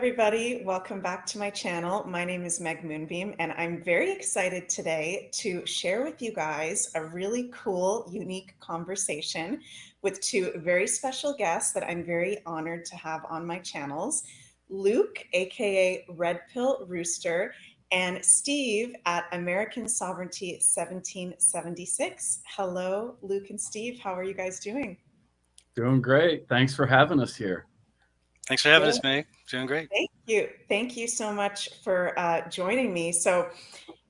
everybody. Welcome back to my channel. My name is Meg Moonbeam, and I'm very excited today to share with you guys a really cool, unique conversation with two very special guests that I'm very honored to have on my channels. Luke, aka Redpill Rooster, and Steve at American Sovereignty 1776. Hello, Luke and Steve. How are you guys doing? Doing great. Thanks for having us here. Thanks for having us, Meg. Doing great. Thank you. Thank you so much for joining me. So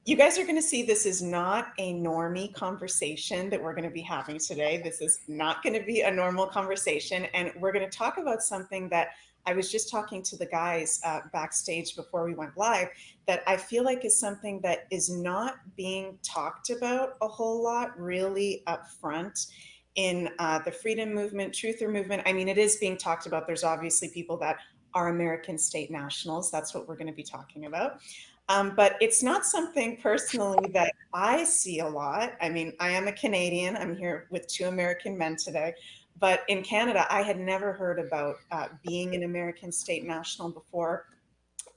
you guys are going to see this is not a normie conversation that we're going to be having today. This is not going to be a normal conversation. And we're going to talk about something that I was just talking to the guys backstage before we went live, that I feel like is something that is not being talked about a whole lot really up front in the freedom movement, truther movement. I mean, it is being talked about. There's obviously people that are American state nationals. That's what we're going to be talking about. But it's not something personally that I see a lot. I mean, I am a Canadian. I'm here with two American men today. But in Canada, I had never heard about being an American state national before.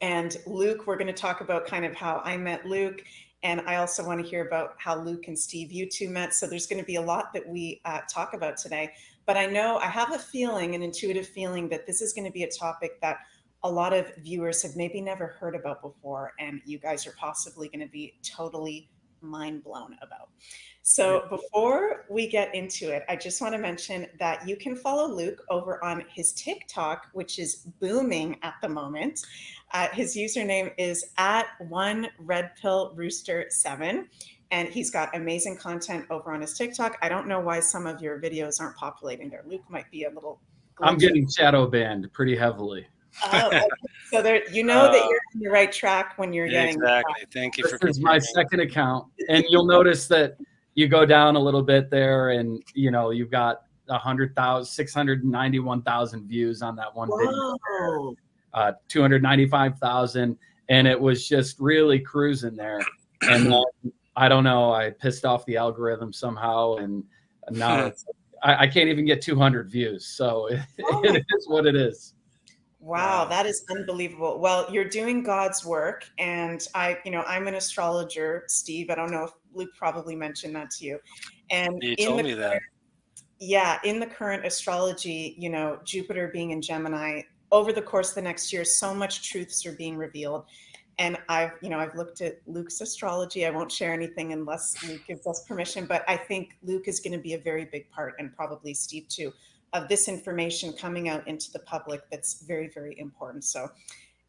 And Luke, we're going to talk about kind of how I met Luke. And I also want to hear about how Luke and Steve, you two met. So there's going to be a lot that we talk about today. But I know I have a feeling, an intuitive feeling, that this is going to be a topic that a lot of viewers have maybe never heard about before. And you guys are possibly going to be totally mind blown about. So before we get into it, I just want to mention that you can follow Luke over on his TikTok, which is booming at the moment. His username is at @1redpillrooster7, and he's got amazing content over on his TikTok. I don't know why some of your videos aren't populating there. Luke might be a little glitchy. I'm getting shadow banned pretty heavily. Oh, okay. So there, you know that you're on the right track when you're getting exactly. Thank you for This is my second account, and you'll notice that you go down a little bit there, and you know you've got 691,000 views on that one video. 295,000, and it was just really cruising there. And I don't know, I pissed off the algorithm somehow, and now I can't even get 200 views. So it is what it is. Wow, that is unbelievable. Well, you're doing God's work, and I'm an astrologer, Steve. I don't know if Luke probably mentioned that to you. And you told me that. Yeah, in the current astrology, Jupiter being in Gemini, over the course of the next year, so much truths are being revealed. And I've looked at Luke's astrology. I won't share anything unless Luke gives us permission, but I think Luke is going to be a very big part, and probably Steve too, of this information coming out into the public that's very, very important. So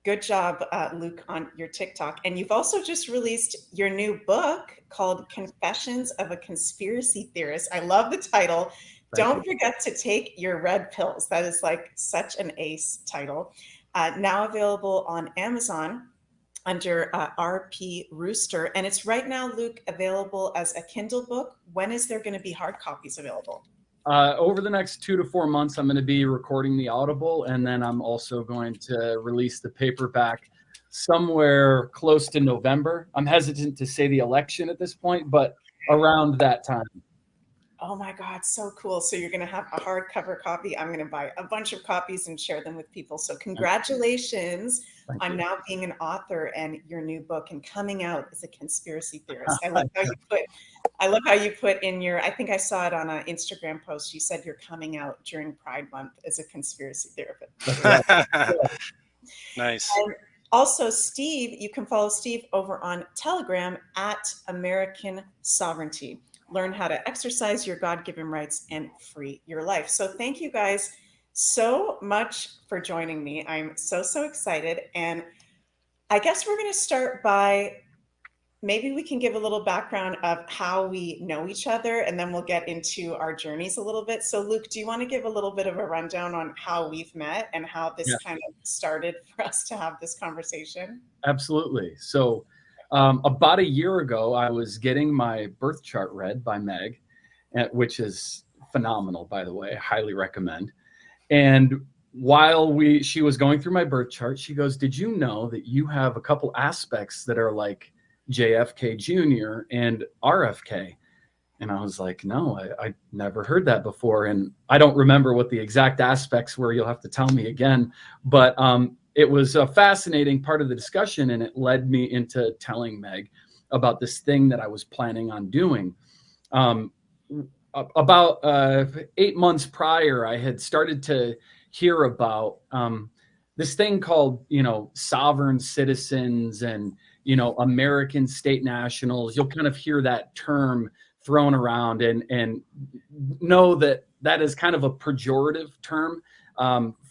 good job, Luke, on your TikTok. And you've also just released your new book called Confessions of a Conspiracy Theorist. I love the title. Don't forget to take your red pills. That is like such an ace title. Now available on Amazon under RP Rooster. And it's right now, Luke, available as a Kindle book. When is there going to be hard copies available? Over the next 2 to 4 months, I'm going to be recording the Audible, and then I'm also going to release the paperback somewhere close to November. I'm hesitant to say the election at this point, but around that time. Oh my God, so cool. So you're going to have a hardcover copy. I'm going to buy a bunch of copies and share them with people. So congratulations on now being an author and your new book and coming out as a conspiracy theorist. I love how you put in your, I think I saw it on an Instagram post. You said you're coming out during Pride Month as a conspiracy theorist. Nice. And also, Steve, you can follow Steve over on Telegram at American Sovereignty. Learn how to exercise your God-given rights and free your life. So thank you guys so much for joining me. I'm so excited. And I guess we're going to start by, maybe we can give a little background of how we know each other, and then we'll get into our journeys a little bit. So Luke, do you want to give a little bit of a rundown on how we've met and how this kind of started for us to have this conversation? Absolutely. So about a year ago, I was getting my birth chart read by Meg, which is phenomenal, by the way. I highly recommend. And while she was going through my birth chart, she goes, "Did you know that you have a couple aspects that are like JFK Jr. and RFK?" And I was like, "No, I never heard that before." And I don't remember what the exact aspects were. You'll have to tell me again. But it was a fascinating part of the discussion, and it led me into telling Meg about this thing that I was planning on doing. About 8 months prior, I had started to hear about this thing called, sovereign citizens and, American state nationals. You'll kind of hear that term thrown around and know that that is kind of a pejorative term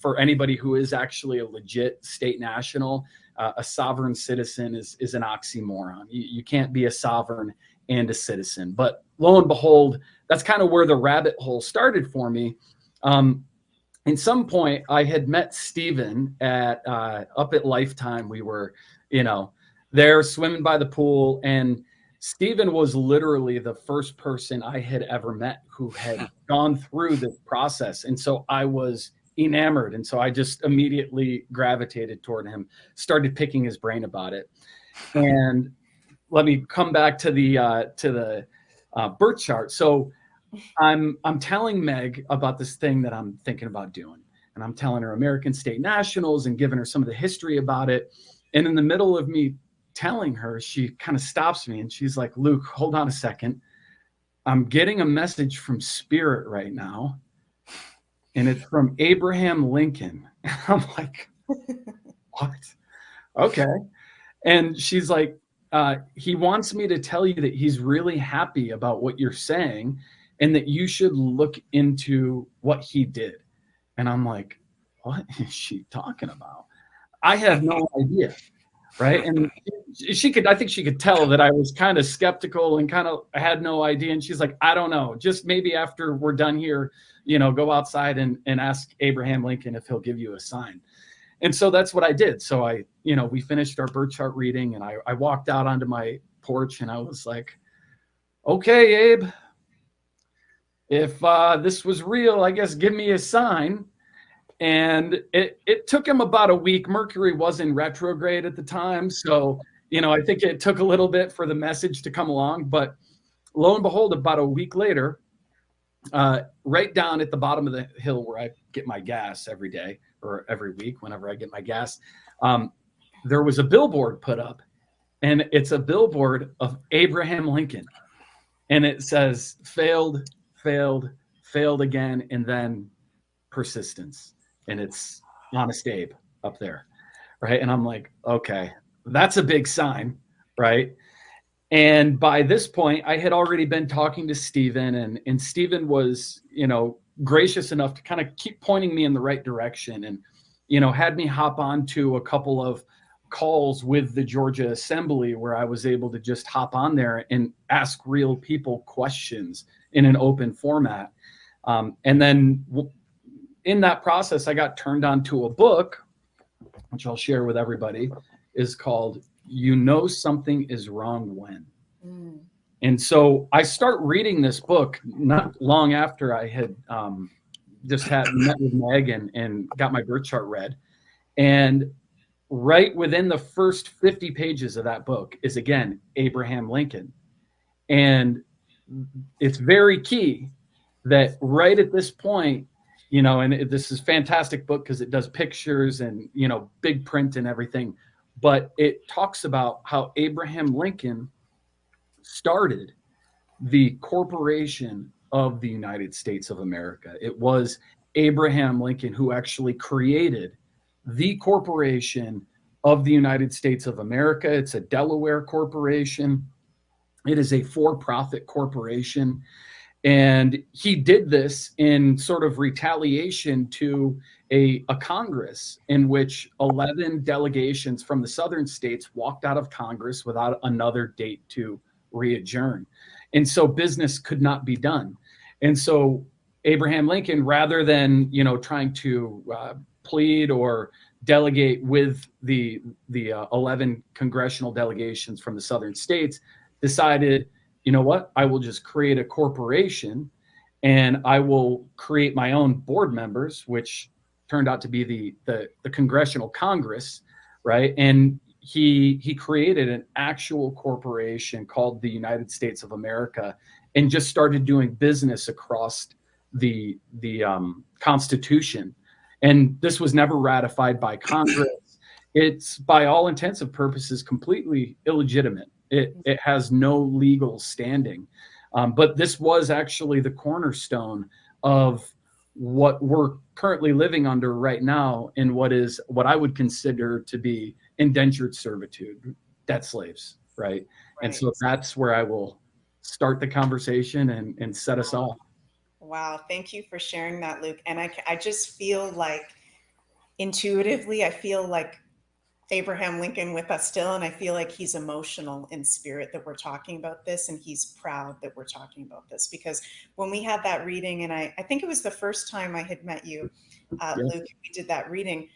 for anybody who is actually a legit state national. A sovereign citizen is an oxymoron. You can't be a sovereign and a citizen. But lo and behold, that's kind of where the rabbit hole started for me. At some point, I had met Stephen up at Lifetime. We were, there swimming by the pool, and Stephen was literally the first person I had ever met who had gone through this process. And so I was enamored. And so I just immediately gravitated toward him, started picking his brain about it. And let me come back to the birth chart. So I'm telling Meg about this thing that I'm thinking about doing. And I'm telling her American state nationals and giving her some of the history about it. And in the middle of me telling her, she kind of stops me and she's like, Luke, hold on a second. I'm getting a message from Spirit right now. And it's from Abraham Lincoln. I'm like, what? Okay. And she's like, he wants me to tell you that he's really happy about what you're saying and that you should look into what he did. And I'm like, what is she talking about? I have no idea. Right. And I think she could tell that I was kind of skeptical and kind of had no idea. And she's like, I don't know, just maybe after we're done here, go outside and ask Abraham Lincoln if he'll give you a sign. And so that's what I did. So we finished our birth chart reading, and I walked out onto my porch and I was like, okay, Abe, if this was real, I guess give me a sign. And it took him about a week. Mercury was in retrograde at the time. So, I think it took a little bit for the message to come along. But lo and behold, about a week later, right down at the bottom of the hill where I get my gas every day or every week, whenever I get my gas, there was a billboard put up. And it's a billboard of Abraham Lincoln. And it says, failed again, and then persistence. And it's Honest Abe up there, right? And I'm like, okay, that's a big sign, right? And by this point, I had already been talking to Stephen, and Stephen was, gracious enough to kind of keep pointing me in the right direction, and, had me hop on to a couple of calls with the Georgia Assembly where I was able to just hop on there and ask real people questions in an open format. And then in that process, I got turned on to a book, which I'll share with everybody, is called You Know Something is Wrong When. And so I start reading this book not long after I had just met with Meg and got my birth chart read. And right within the first 50 pages of that book is, again, Abraham Lincoln. And it's very key that right at this point, and this is a fantastic book because it does pictures and, big print and everything. But it talks about how Abraham Lincoln started the corporation of the United States of America. It was Abraham Lincoln who actually created the corporation of the United States of America. It's a Delaware corporation. It is a for-profit corporation. And he did this in sort of retaliation to a Congress in which 11 delegations from the southern states walked out of Congress without another date to re-adjourn. And so business could not be done. And so Abraham Lincoln, rather than, trying to plead or delegate with the 11 congressional delegations from the southern states, decided, you know what, I will just create a corporation and I will create my own board members, which turned out to be the Congressional Congress, right? And he created an actual corporation called the United States of America and just started doing business across the Constitution. And this was never ratified by Congress. it's by all intents and purposes completely illegitimate. It has no legal standing. But this was actually the cornerstone of what we're currently living under right now in what I would consider to be indentured servitude, debt slaves, right? And Right. so that's where I will start the conversation and set us off. Wow. Thank you for sharing that, Luke. And I just feel like intuitively, I feel like Abraham Lincoln with us still, and I feel like he's emotional in spirit that we're talking about this, and he's proud that we're talking about this, because when we had that reading, and I think it was the first time I had met you, Yeah. Luke, we did that reading.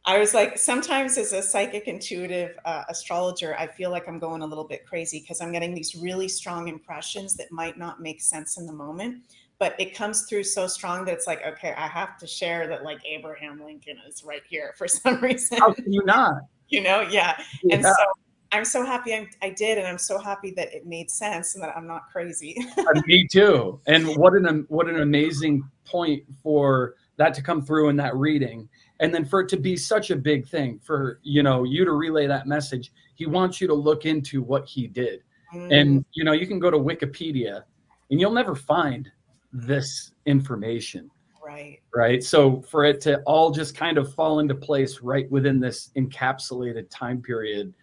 I was like, sometimes as a psychic intuitive astrologer, I feel like I'm going a little bit crazy because I'm getting these really strong impressions that might not make sense in the moment, but it comes through so strong that it's like, okay, I have to share that, like, Abraham Lincoln is right here for some reason. How can you not? Yeah. And Yeah. so I'm so happy I did, and I'm so happy that it made sense and that I'm not crazy. Me too. And what an amazing point for that to come through in that reading, and then for it to be such a big thing for you to relay that message. He wants you to look into what he did, and you can go to Wikipedia, and you'll never find this information. Right. So for it to all just kind of fall into place right within this encapsulated time period,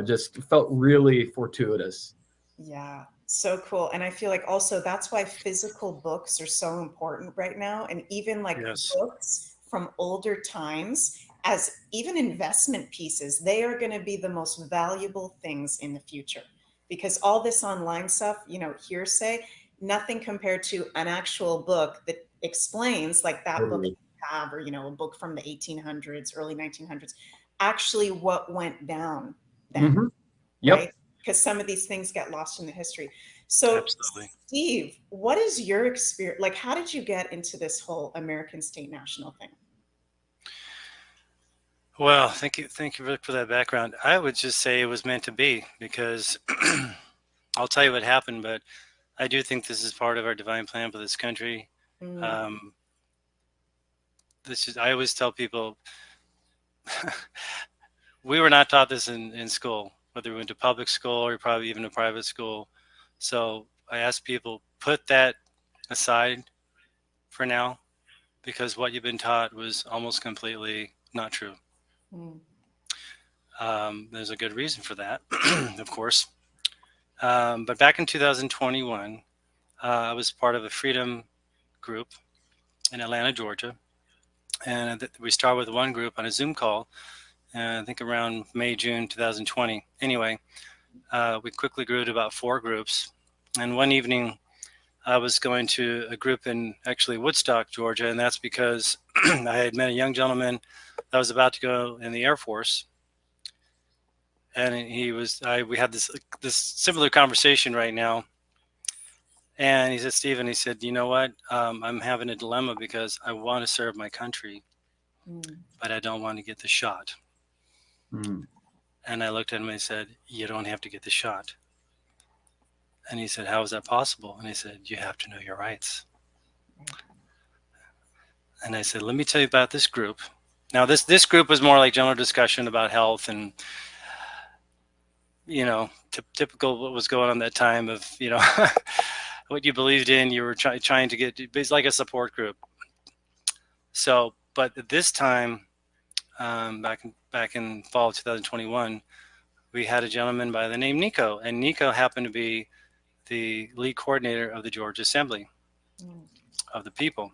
just felt really fortuitous. Yeah, so cool. And I feel like also that's why physical books are so important right now. And even like Yes. books from older times, as even investment pieces, they are going to be the most valuable things in the future, because all this online stuff, hearsay, nothing compared to an actual book that explains, like that book you have, or, a book from the 1800s, early 1900s, actually what went down then. Mm-hmm. Yep. Right? Because some of these things get lost in the history. So, Absolutely. Steve, what is your experience? Like, how did you get into this whole American state national thing? Well, thank you Rick, for that background. I would just say it was meant to be, because I'll tell you what happened, but I do think this is part of our divine plan for this country. Um, I always tell people, we were not taught this in school, whether we went to public school or probably even a private school. So I ask people, put that aside for now, because what you've been taught was almost completely not true. There's a good reason for that, of course. But back in 2021, I was part of a freedom group in Atlanta, Georgia. And we started with one group on a Zoom call, I think around May, June 2020. Anyway, we quickly grew to about 4 groups. And one evening, I was going to a group in actually Woodstock, Georgia, and that's because I had met a young gentleman that was about to go in the Air Force. And we had this similar conversation right now. And he said, Stephen, he said, you know what? I'm having a dilemma because I want to serve my country, but I don't want to get the shot. And I looked at him and I said, you don't have to get the shot. And he said, how is that possible? And I said, you have to know your rights. And I said, let me tell you about this group. Now, this group was more like general discussion about health and, typical what was going on that time of, what you believed in. You were trying to get, it's like a support group. So, but at this time, back in fall of 2021, we had a gentleman by the name Nico, and Nico happened to be the lead coordinator of the Georgia Assembly of the People.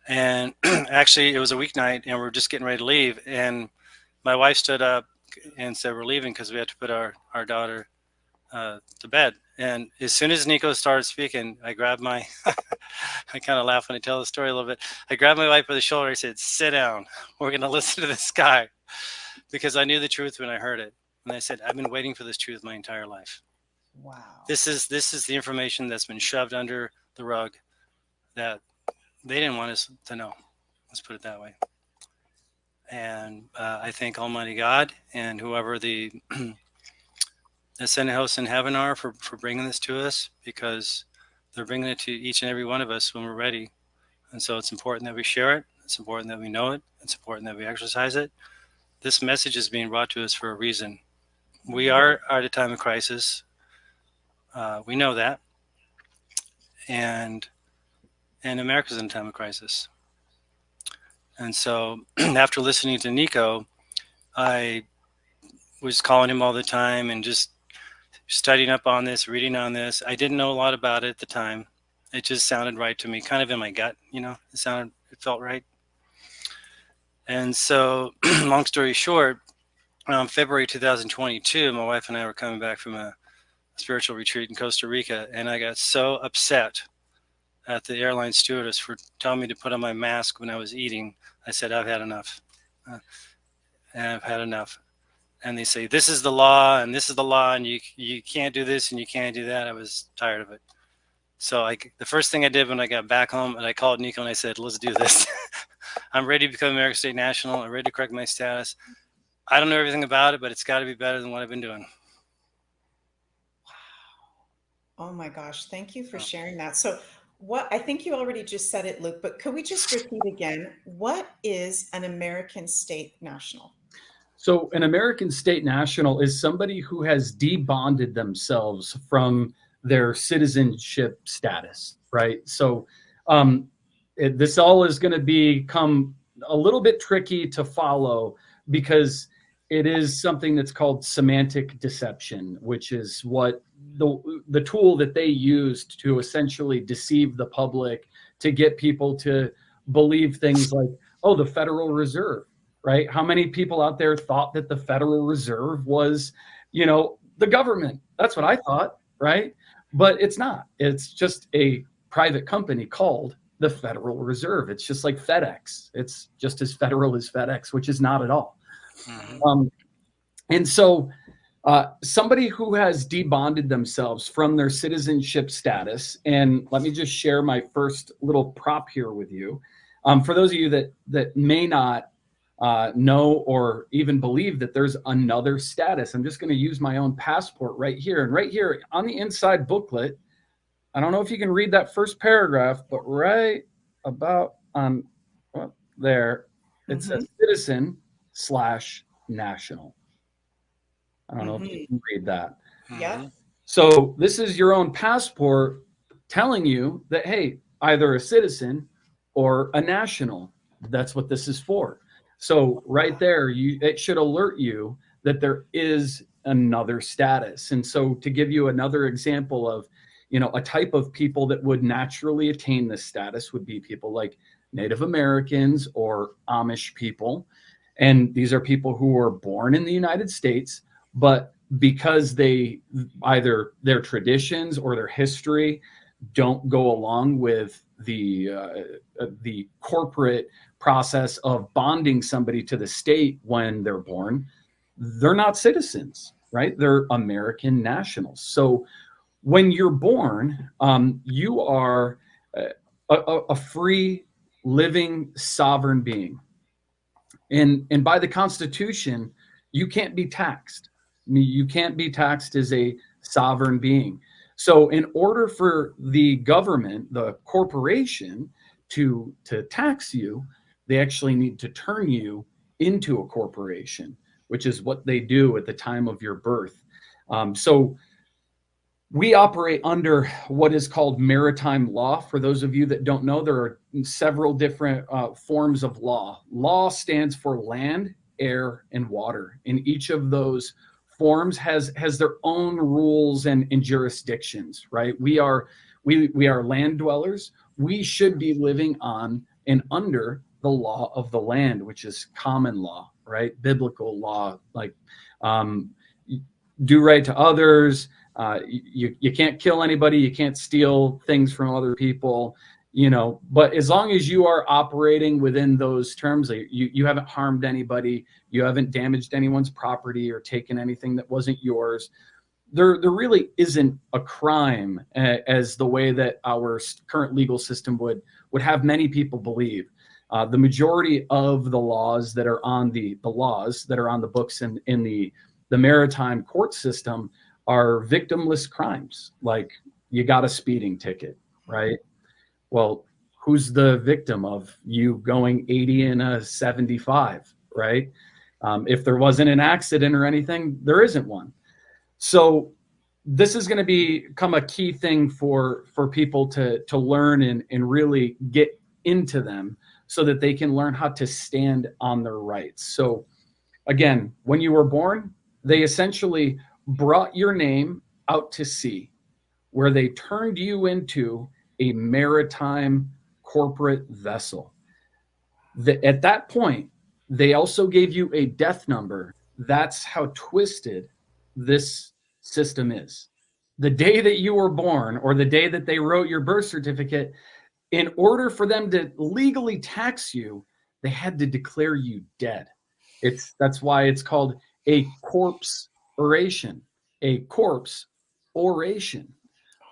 And actually, it was a weeknight, and we were just getting ready to leave, and my wife stood up and said, we're leaving because we had to put our daughter to bed. And as soon as Nico started speaking, I grabbed my, I kind of laugh when I tell the story a little bit. I grabbed my wife by the shoulder. I said, sit down. We're going to listen to this guy, because I knew the truth when I heard it. And I said, I've been waiting for this truth my entire life. Wow. This is the information that's been shoved under the rug that they didn't want us to know. Let's put it that way. And I thank Almighty God and whoever the Senate hosts in heaven are for bringing this to us, because they're bringing it to each and every one of us when we're ready. And so it's important that we share it. It's important that we know it. It's important that we exercise it. this message is being brought to us for a reason. We are at a time of crisis. We know that. And America's in a time of crisis. And so after listening to Nico, I was calling him all the time and just studying up on this, reading on this. I didn't know a lot about it at the time. It just sounded right to me, kind of in my gut, you know, it felt right. And so long story short, February 2022, my wife and I were coming back from a spiritual retreat in Costa Rica, and I got so upset at the airline stewardess for telling me to put on my mask when I was eating. I said, I've had enough. And I've had enough. And they say, this is the law, and this is the law, and you can't do this, and you can't do that. I was tired of it. So the first thing I did when I got back home, and I called Nico and I said, let's do this. I'm ready to become American State National. I'm ready to correct my status. I don't know everything about it, but it's got to be better than what I've been doing. Oh my gosh. Thank you for sharing that. So I think you already just said it, Luke, but could we just repeat again, what is an American State National? So an American State National is somebody who has debonded themselves from their citizenship status, right? So this all is going to become a little bit tricky to follow because it is something that's called semantic deception, which is what the tool that they used to essentially deceive the public to get people to believe things like, oh, the Federal Reserve, right? How many people out there thought that the Federal Reserve was, you know, the government? That's what I thought, right? But it's not. It's just a private company called the Federal Reserve. It's just like FedEx. It's just as federal as FedEx, which is not at all. Mm-hmm. And so somebody who has debonded themselves from their citizenship status, and let me just share my first little prop here with you. For those of you that may not know or even believe that there's another status, I'm just going to use my own passport right here. And right here on the inside booklet, I don't know if you can read that first paragraph, but right about on there, it says citizen/national. I don't know if you can read that. Yeah. So this is your own passport telling you that, hey, either a citizen or a national. That's what this is for. So right there, it should alert you that there is another status. And so to give you another example of, you know, a type of people that would naturally attain this status would be people like Native Americans or Amish people. And these are people who were born in the United States, but because they either their traditions or their history don't go along with the corporate process of bonding somebody to the state when they're born, they're not citizens, right? They're American nationals. So when you're born, you are a free, living, sovereign being. And by the Constitution, you can't be taxed. I mean, you can't be taxed as a sovereign being. So in order for the government, the corporation, to tax you, they actually need to turn you into a corporation, which is what they do at the time of your birth. So we operate under what is called maritime law. For those of you that don't know, there are several different forms of law. Law stands for land, air, and water. And each of those forms has their own rules and jurisdictions, right? We are land dwellers. We should be living on and under the law of the land, which is common law, right? Biblical law, like do right to others. You can't kill anybody. You can't steal things from other people, you know, but as long as you are operating within those terms, you haven't harmed anybody, you haven't damaged anyone's property or taken anything that wasn't yours, there really isn't a crime as the way that our current legal system would have many people believe. The majority of the laws that are on the books in the maritime court system are victimless crimes. Like, you got a speeding ticket, right? Well, who's the victim of you going 80 in a 75, right? If there wasn't an accident or anything, there isn't one. So this is going to become a key thing for people to learn and really get into them so that they can learn how to stand on their rights. So again, when you were born, they essentially brought your name out to sea, where they turned you into a maritime corporate vessel. At that point, they also gave you a death number. That's how twisted this system is. The day that you were born or the day that they wrote your birth certificate, in order for them to legally tax you, they had to declare you dead. That's why it's called a corpse oration. A corpse oration,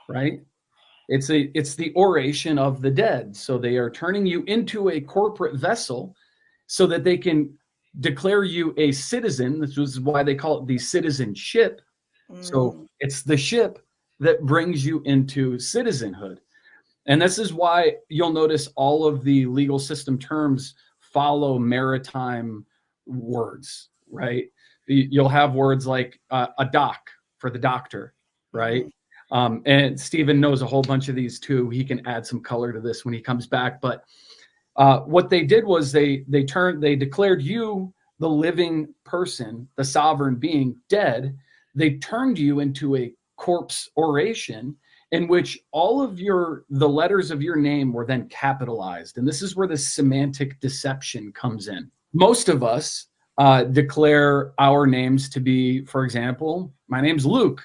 right? It's the oration of the dead. So they are turning you into a corporate vessel so that they can declare you a citizen. This is why they call it the citizenship. So it's the ship that brings you into citizenhood. And this is why you'll notice all of the legal system terms follow maritime words, right? You'll have words like a doc for the doctor, right? And Stephen knows a whole bunch of these too. He can add some color to this when he comes back. But what they did was they declared you, the living person, the sovereign being, dead. They turned you into a corpse oration in which all of the letters of your name were then capitalized. And this is where the semantic deception comes in. Most of us declare our names to be, for example, my name's Luke,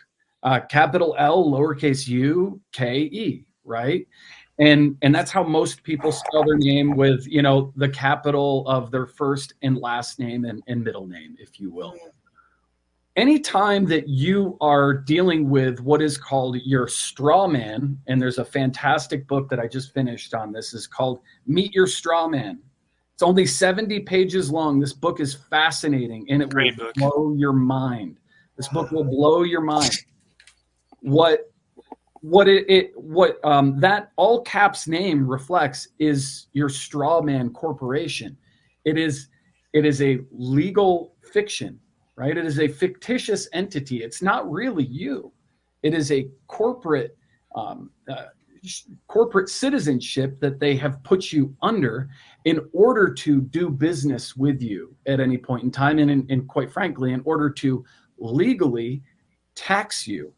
capital L, lowercase u, K-E, right? And that's how most people spell their name, with, the capital of their first and last name and middle name, if you will. Anytime that you are dealing with what is called your straw man, and there's a fantastic book that I just finished on this, is called Meet Your Straw Man. It's only 70 pages long. This book is fascinating, and it will blow your mind. This book will blow your mind. What that all caps name reflects is your straw man corporation. It is a legal fiction, right? It is a fictitious entity. It's not really you. It is a corporate citizenship that they have put you under in order to do business with you at any point in time, and quite frankly, in order to legally tax you.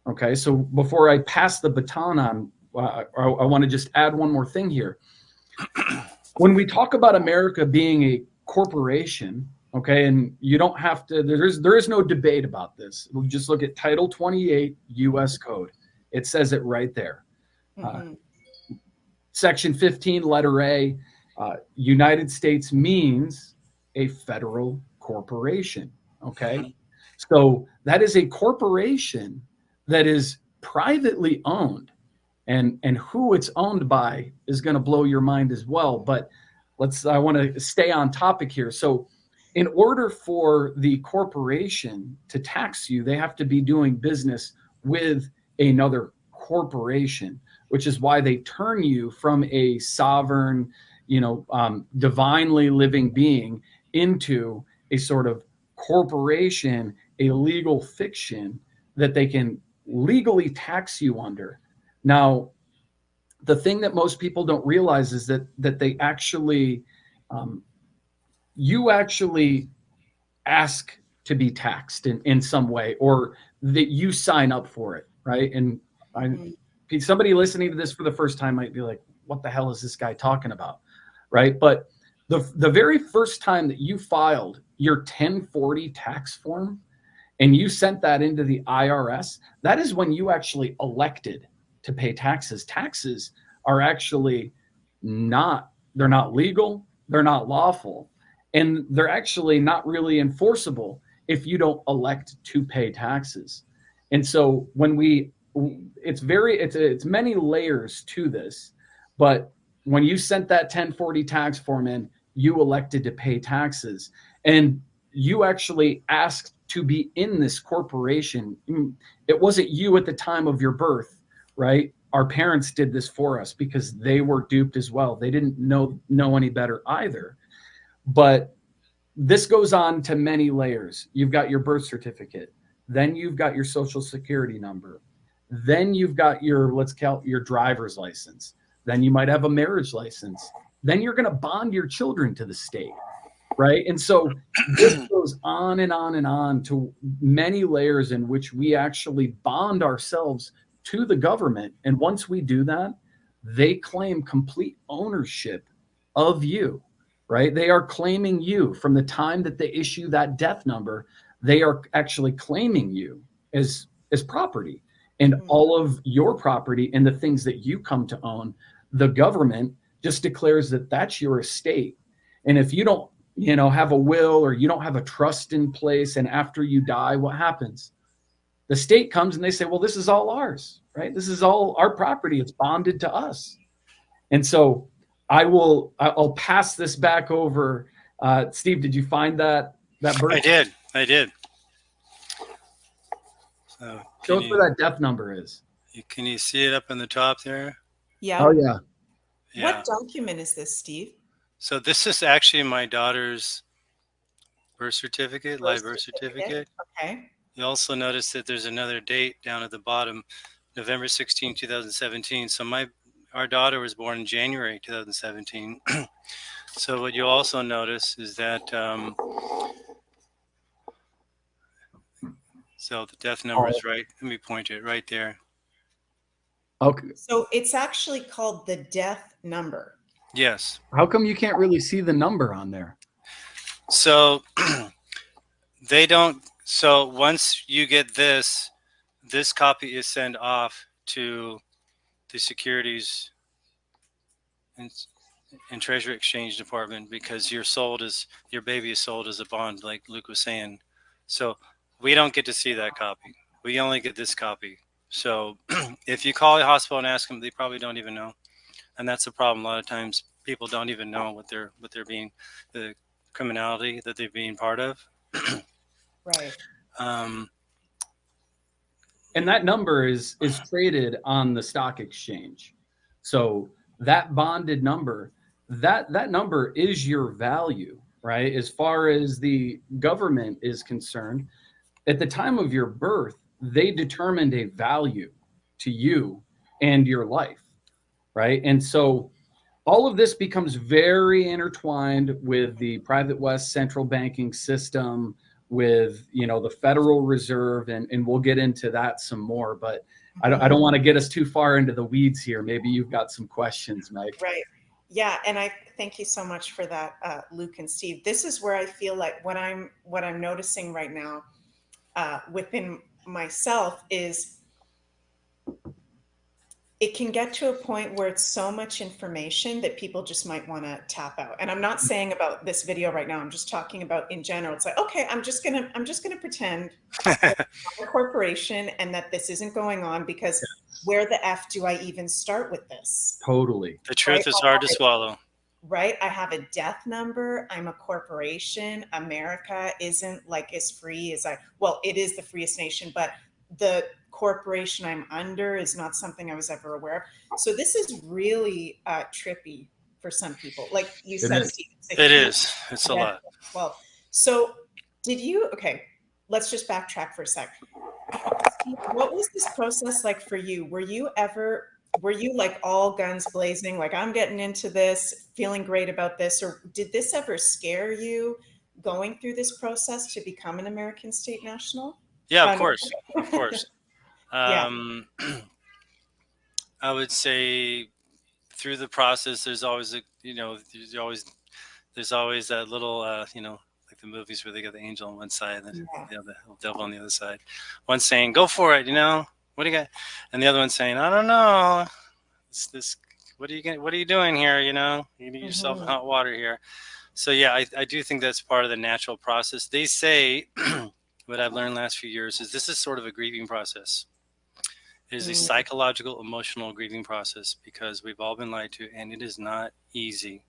Okay, so before I pass the baton on, I want to just add one more thing here. When we talk about America being a corporation, okay, and you don't have to, there is no debate about this. We'll just look at Title 28 U.S. Code. It says it right there. Section 15, letter A, United States means a federal corporation, okay? So that is a corporation that is privately owned, and who it's owned by is going to blow your mind as well. But I want to stay on topic here. So in order for the corporation to tax you, they have to be doing business with another corporation, which is why they turn you from a sovereign, divinely living being into a sort of corporation, a legal fiction that they can legally tax you under. Now, the thing that most people don't realize is that they actually, you actually ask to be taxed in some way, or that you sign up for it, right? And somebody listening to this for the first time might be like, what the hell is this guy talking about, right? But the very first time that you filed your 1040 tax form, and you sent that into the IRS, that is when you actually elected to pay taxes. Taxes are actually they're not legal, they're not lawful, and they're actually not really enforceable if you don't elect to pay taxes. And so it's many layers to this, but when you sent that 1040 tax form in, you elected to pay taxes, and you actually asked to be in this corporation. It wasn't you at the time of your birth, right? Our parents did this for us because they were duped as well. They didn't know any better either. But this goes on to many layers. You've got your birth certificate, then you've got your social security number, then you've got your, let's count your driver's license, then you might have a marriage license, then you're going to bond your children to the state, right? And so this goes on and on and on to many layers in which we actually bond ourselves to the government. And once we do that, they claim complete ownership of you, right? They are claiming you from the time that they issue that death number. They are actually claiming you as property, and all of your property and the things that you come to own. The government just declares that that's your estate. And if you don't, have a will, or you don't have a trust in place, and after you die, what happens? The state comes and they say, well, this is all ours, right? This is all our property. It's bonded to us. And so I'll pass this back over. Steve, did you find that birth? I did. So show us where that death number is. Can you see it up in the top there? Yeah. Oh, yeah. What document is this, Steve? So this is actually my daughter's birth certificate, live birth certificate. Okay. You also notice that there's another date down at the bottom, November 16, 2017. So our daughter was born in January 2017. So what you also notice is that, so the death number is right. Let me point it right there. Okay. So it's actually called the death number. Yes. How come you can't really see the number on there? So they don't. So once you get this copy is sent off to the Securities and Treasury Exchange Department, because your baby is sold as a bond, like Luke was saying. So we don't get to see that copy. We only get this copy. So if you call a hospital and ask them, they probably don't even know. And that's the problem. A lot of times people don't even know what they're being, the criminality that they're being part of. Right. And that number is traded on the stock exchange. So that bonded number, that number is your value, right? As far as the government is concerned, at the time of your birth, they determined a value to you and your life, right? And so all of this becomes very intertwined with the private West central banking system, with the Federal Reserve, and we'll get into that some more. But I don't want to get us too far into the weeds here. Maybe you've got some questions, Mike. Right. Yeah, and I thank you so much for that, Luke and Steve. This is where I feel like what I'm noticing right now within myself is it can get to a point where it's so much information that people just might want to tap out. And I'm not saying about this video right now. I'm just talking about in general. It's like, okay, I'm just gonna pretend I'm a corporation and that this isn't going on, because where the F do I even start with this? Totally. The truth is hard to swallow. Right? I have a death number. I'm a corporation. America isn't like as free as it is the freest nation, but the corporation I'm under is not something I was ever aware of. So this is really trippy for some people. Like you said, Steve. It is. It's a lot. Well, so okay, let's just backtrack for a sec. Steve, what was this process like for you? Were you like all guns blazing, like I'm getting into this, feeling great about this? Or did this ever scare you going through this process to become an American state national? Yeah, of course. Of course. Yeah. I would say through the process, there's always there's always that little, like the movies where they got the angel on one side and the devil on the other side. One saying, "Go for it," what do you got? And the other one saying, "I don't know. What are you doing here? You get yourself in hot water here." So yeah, I do think that's part of the natural process. They say, what I've learned last few years is this is sort of a grieving process. It is a psychological, emotional grieving process, because we've all been lied to, and it is not easy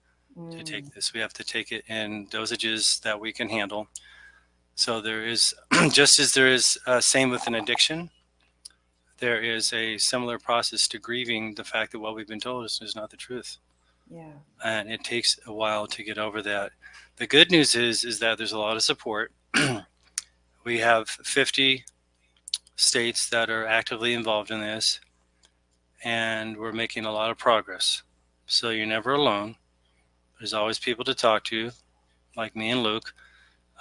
to take this. We have to take it in dosages that we can handle. So there is, just as there is same with an addiction, there is a similar process to grieving the fact that what we've been told is not the truth. Yeah. And it takes a while to get over that. The good news is that there's a lot of support. We have 50 states that are actively involved in this, and we're making a lot of progress. So you're never alone. There's always people to talk to, like me and Luke.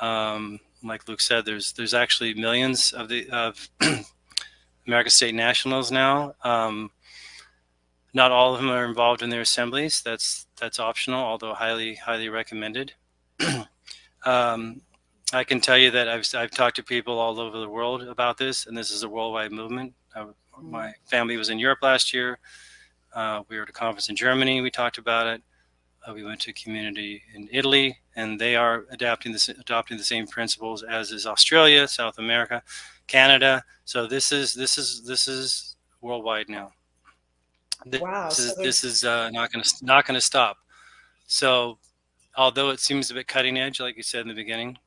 Like Luke said, there's actually millions of American state nationals now. Not all of them are involved in their assemblies. That's optional, although highly recommended. I can tell you that I've talked to people all over the world about this, and this is a worldwide movement. My family was in Europe last year. We were at a conference in Germany. We talked about it. We went to a community in Italy, and they are adopting the same principles as is Australia, South America, Canada. So this is worldwide now. Wow. This is not going to stop. So although it seems a bit cutting edge, like you said in the beginning,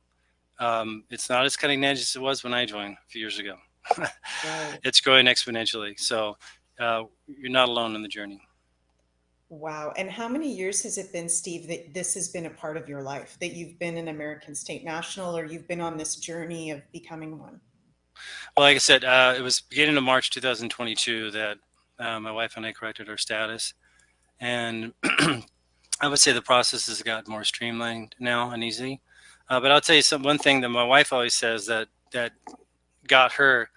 it's not as cutting edge as it was when I joined a few years ago. Right. It's growing exponentially. So you're not alone in the journey. Wow. And how many years has it been, Steve, that this has been a part of your life, that you've been an American state national, or you've been on this journey of becoming one? Well, like I said, it was beginning of March 2022 that my wife and I corrected our status. And I would say the process has got more streamlined now and easy. But I'll tell you one thing that my wife always says that got her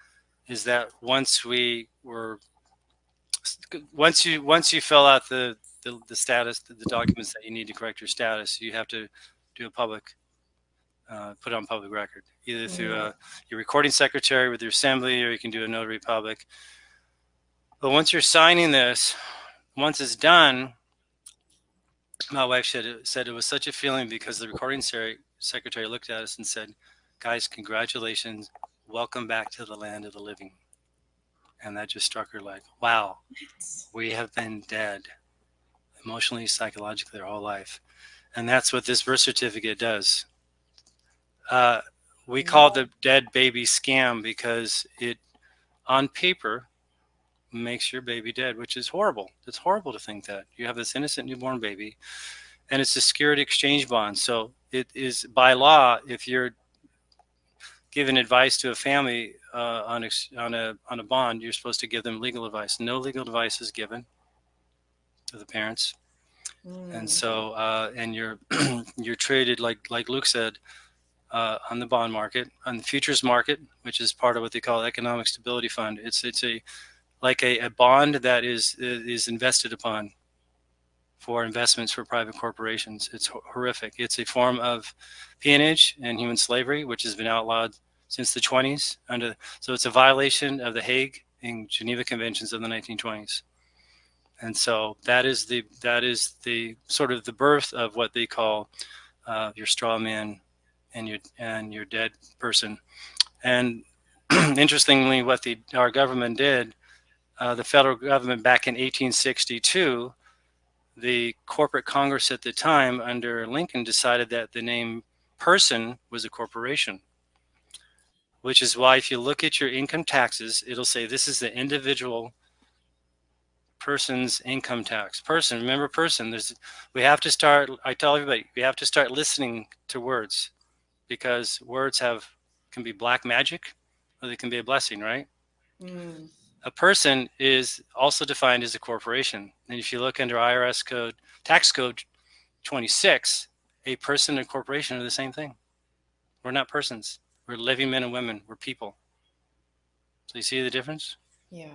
is that once you fill out the status, the documents that you need to correct your status, you have to do a public, put it on public record, either through your recording secretary with your assembly, or you can do a notary public. But once you're signing this, once it's done, my wife said it was such a feeling because the recording secretary looked at us and said, "Guys, congratulations. Welcome back to the land of the living." And that just struck her like, wow, we have been dead emotionally, psychologically our whole life. And that's what this birth certificate does. We call it the dead baby scam because it, on paper, makes your baby dead, which is horrible. It's horrible to think that. You have this innocent newborn baby, and it's a security exchange bond. So it is by law, if you're giving advice to a family on a bond, you're supposed to give them legal advice. No legal advice is given to the parents, and so and you're you're traded like Luke said on the bond market, on the futures market, which is part of what they call economic stability fund. It's a bond that is invested upon for investments for private corporations. It's horrific. It's a form of peonage and human slavery, which has been outlawed since the 20s. So it's a violation of the Hague and Geneva Conventions of the 1920s. And so that is the sort of the birth of what they call your straw man and your dead person. And interestingly, what our government did, the federal government back in 1862, the corporate Congress at the time under Lincoln decided that the name person was a corporation, which is why if you look at your income taxes, it'll say this is the individual person's income tax. Person, remember person. We have to start, I tell everybody, we have to start listening to words, because words can be black magic or they can be a blessing, right? A person is also defined as a corporation. And if you look under IRS code, tax code 26, a person and a corporation are the same thing. We're not persons. We're living men and women. We're people. So you see the difference? Yeah.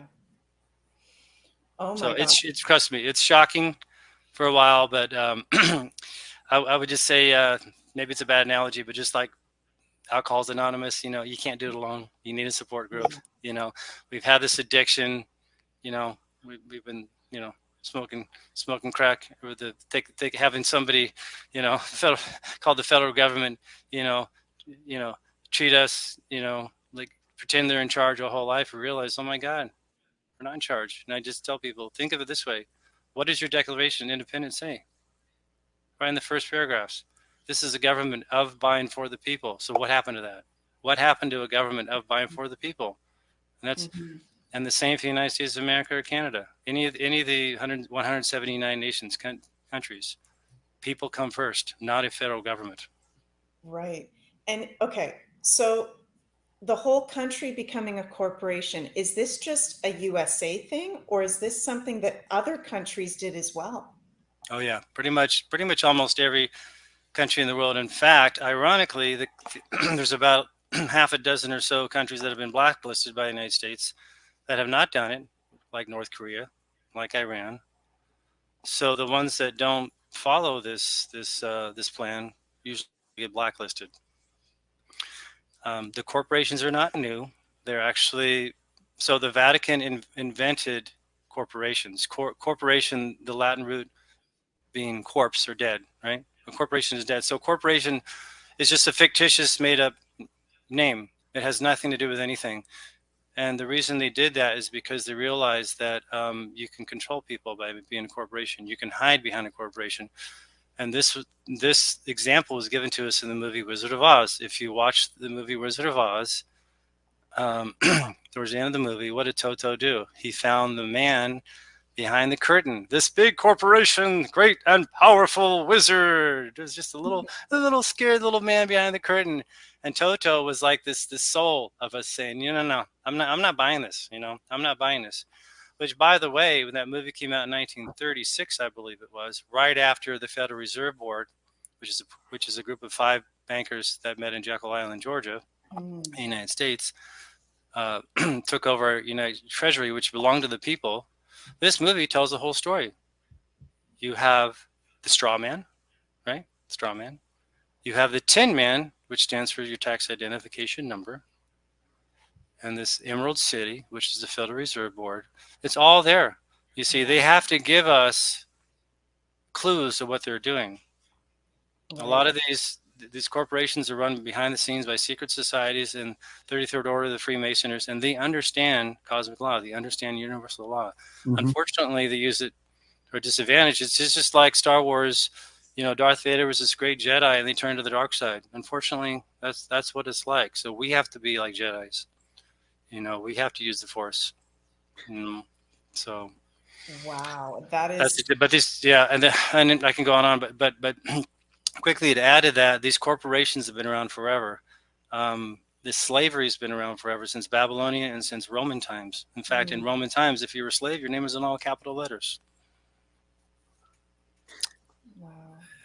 Oh my So God. it's trust me, it's shocking for a while, but I would just say maybe it's a bad analogy, but just like Alcohol's Anonymous, you can't do it alone. You need a support group. We've had this addiction. We've been smoking crack, or having somebody called the federal government treat us like pretend they're in charge our whole life. We realize, oh my God, we're not in charge. And I just tell people, think of it this way: what does your Declaration of Independence say? Right in the first paragraphs. This is a government of, by, and for the people. So what happened to that? What happened to a government of, by, and for the people? And and the same for the United States of America or Canada. Any of the 179 nations countries. People come first, not a federal government. Right. And okay, so the whole country becoming a corporation, is this just a USA thing, or is this something that other countries did as well? Oh yeah, pretty much almost every country in the world. In fact, ironically, there's about half a dozen or so countries that have been blacklisted by the United States that have not done it, like North Korea, like Iran. So the ones that don't follow this plan usually get blacklisted. The corporations are not new. They're actually, so the Vatican invented corporations. Corporation, the Latin root being corpse or dead, right? A corporation is dead. So corporation is just a fictitious made up name. It has nothing to do with anything. And the reason they did that is because they realized that you can control people by being a corporation. You can hide behind a corporation. And this example was given to us in the movie Wizard of Oz. If you watch the movie Wizard of Oz, towards the end of the movie, what did Toto do? He found the man behind the curtain. This big corporation, great and powerful wizard. It was just a little scared little man behind the curtain. And Toto was like this soul of us saying, no, I'm not buying this. I'm not buying this. Which, by the way, when that movie came out in 1936, I believe it was, right after the Federal Reserve Board, which is a group of 5 bankers that met in Jekyll Island, Georgia, in the United States, took over United Treasury, which belonged to the people. This movie tells the whole story. You have the straw man, right? Straw man. You have the Tin Man, which stands for your tax identification number. And this Emerald City, which is the Federal Reserve Board. It's all there. You see, they have to give us clues of what they're doing. Right. A lot of these corporations are run behind the scenes by secret societies and 33rd Order, the Freemasoners, and they understand cosmic law. They understand universal law. Mm-hmm. Unfortunately, they use it to a disadvantage. It's just like Star Wars. Darth Vader was this great Jedi, and they turned to the dark side. Unfortunately, that's what it's like. So we have to be like Jedis. We have to use the Force. So. Wow, that is. But this, yeah, and I can go on, but quickly to add to that, these corporations have been around forever. This slavery has been around forever, since Babylonia and since Roman times. In fact, in Roman times, if you were a slave, your name was in all capital letters. Wow.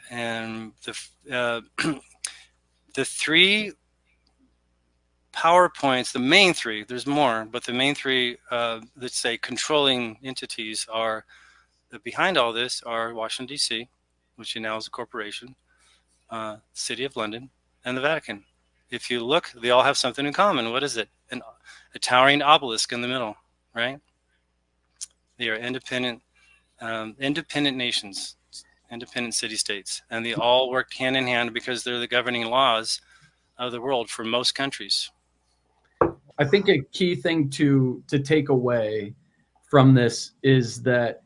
And the 3 PowerPoints, the main 3, there's more, but the main 3, let's say, controlling entities are, behind all this are Washington, D.C., which now is a corporation, City of London, and the Vatican. If you look, they all have something in common. What is it? A towering obelisk in the middle, right? They are independent nations, independent city-states, and they all work hand in hand because they're the governing laws of the world for most countries. I think a key thing to take away from this is that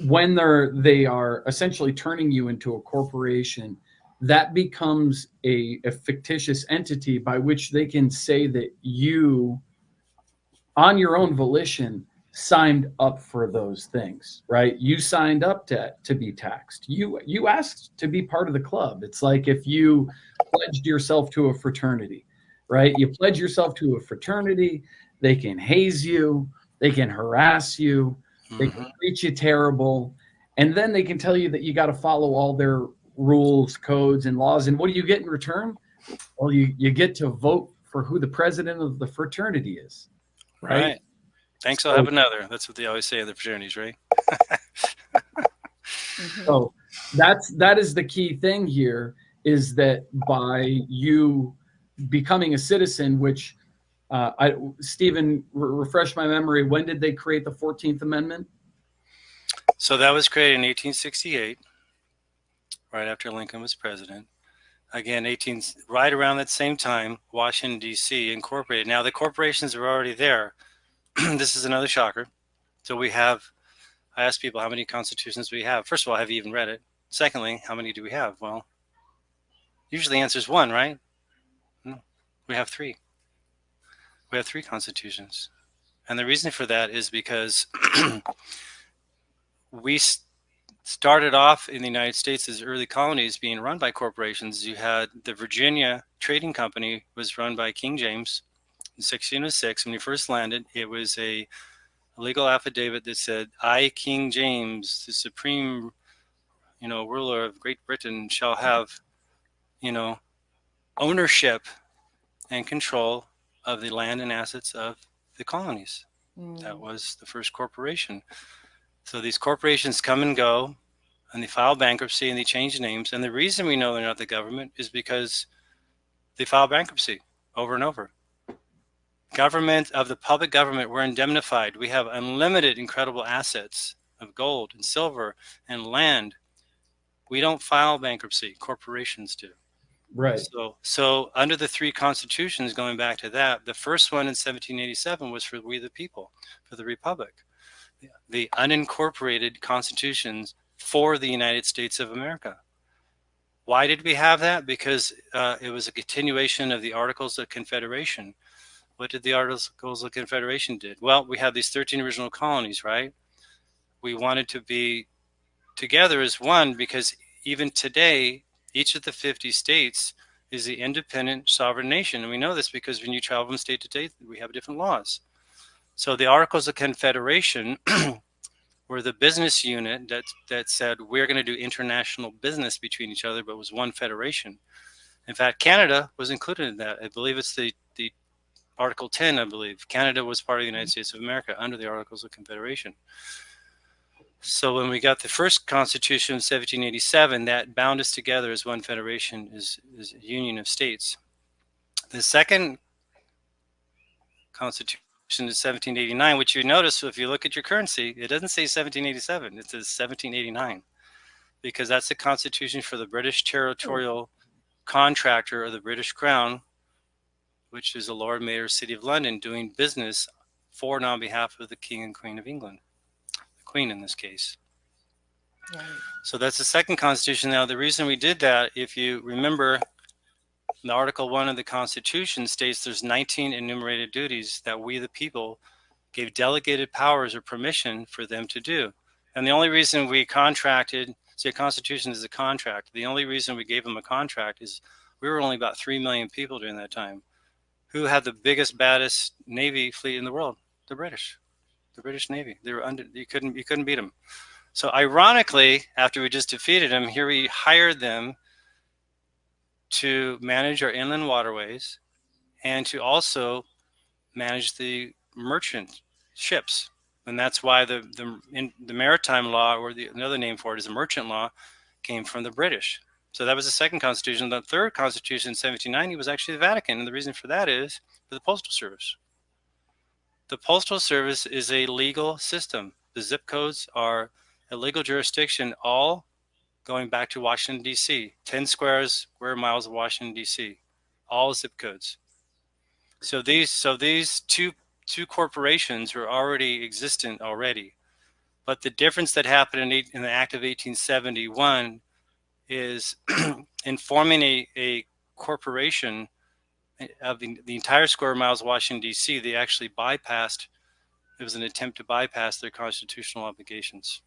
when they are essentially turning you into a corporation, that becomes a fictitious entity by which they can say that you, on your own volition, signed up for those things, right? You signed up to be taxed. You asked to be part of the club. It's like if you pledged yourself to a fraternity, right? You pledge yourself to a fraternity, they can haze you, they can harass you, they can treat you terrible, and then they can tell you that you got to follow all their rules, codes, and laws. And what do you get in return? Well, you get to vote for who the president of the fraternity is, right? Thanks, I'll have another. That's what they always say in the fraternities, right? So that is the key thing here, is that by you becoming a citizen, which Stephen, refresh my memory, when did they create the 14th Amendment? So that was created in 1868, right after Lincoln was president. Again, right around that same time, Washington, D.C. incorporated. Now, the corporations are already there. This is another shocker. So I asked people, how many constitutions do we have? First of all, have you even read it? Secondly, how many do we have? Well, usually the answer is 1, right? No, we have 3. We have 3 constitutions. And the reason for that is because started off in the United States as early colonies being run by corporations. You had the Virginia Trading Company was run by King James in 1606. When he first landed, it was a legal affidavit that said, "I, King James, the supreme, ruler of Great Britain, shall have, ownership and control of the land and assets of the colonies." That was the first corporation. So these corporations come and go, and they file bankruptcy and they change names. And the reason we know they're not the government is because they file bankruptcy over and over. Government of the public government, we're indemnified. We have unlimited, incredible assets of gold and silver and land. We don't file bankruptcy. Corporations do. Right. So under the three constitutions, going back to that, the first one in 1787 was for we the people, for the republic, the unincorporated constitutions for the United States of America. Why did we have that? Because it was a continuation of the Articles of Confederation. What did the Articles of Confederation did? Well, we had these 13 original colonies, right? We wanted to be together as one because even today, each of the 50 states is the independent sovereign nation. And we know this because when you travel from state to state, we have different laws. So the Articles of Confederation were the business unit that said we're going to do international business between each other, but it was one federation. In fact, Canada was included in that. I believe it's the Article 10, I believe. Canada was part of the United States of America under the Articles of Confederation. So when we got the first Constitution of 1787, that bound us together as one federation, is a union of states. The second Constitution is 1789, which you notice if you look at your currency, it doesn't say 1787, it says 1789, because that's the Constitution for the British territorial contractor of the British Crown, which is the Lord Mayor City of London, doing business for and on behalf of the King and Queen of England. Queen in this case. Right. So that's the second constitution. Now, the reason we did that, if you remember, the Article 1 of the Constitution states there's 19 enumerated duties that we, the people, gave delegated powers or permission for them to do. And the only reason we contracted, say a constitution is a contract, the only reason we gave them a contract is we were only about 3 million people during that time. Who had the biggest, baddest Navy fleet in the world? The British. The British Navy. They were you couldn't beat them. So ironically, after we just defeated them, here we hired them to manage our inland waterways and to also manage the merchant ships. And that's why the Maritime Law, or another name for it is the Merchant Law, came from the British. So that was the second constitution. The third constitution in 1790 was actually the Vatican. And the reason for that is for the Postal Service. The Postal Service is a legal system. The zip codes are a legal jurisdiction, all going back to Washington, D.C. 10 square miles of Washington, D.C. All zip codes. So these two corporations were already existent already. But the difference that happened in the Act of 1871 is in forming a corporation of the entire square miles of Washington, D.C., they actually bypassed, it was an attempt to bypass their constitutional obligations.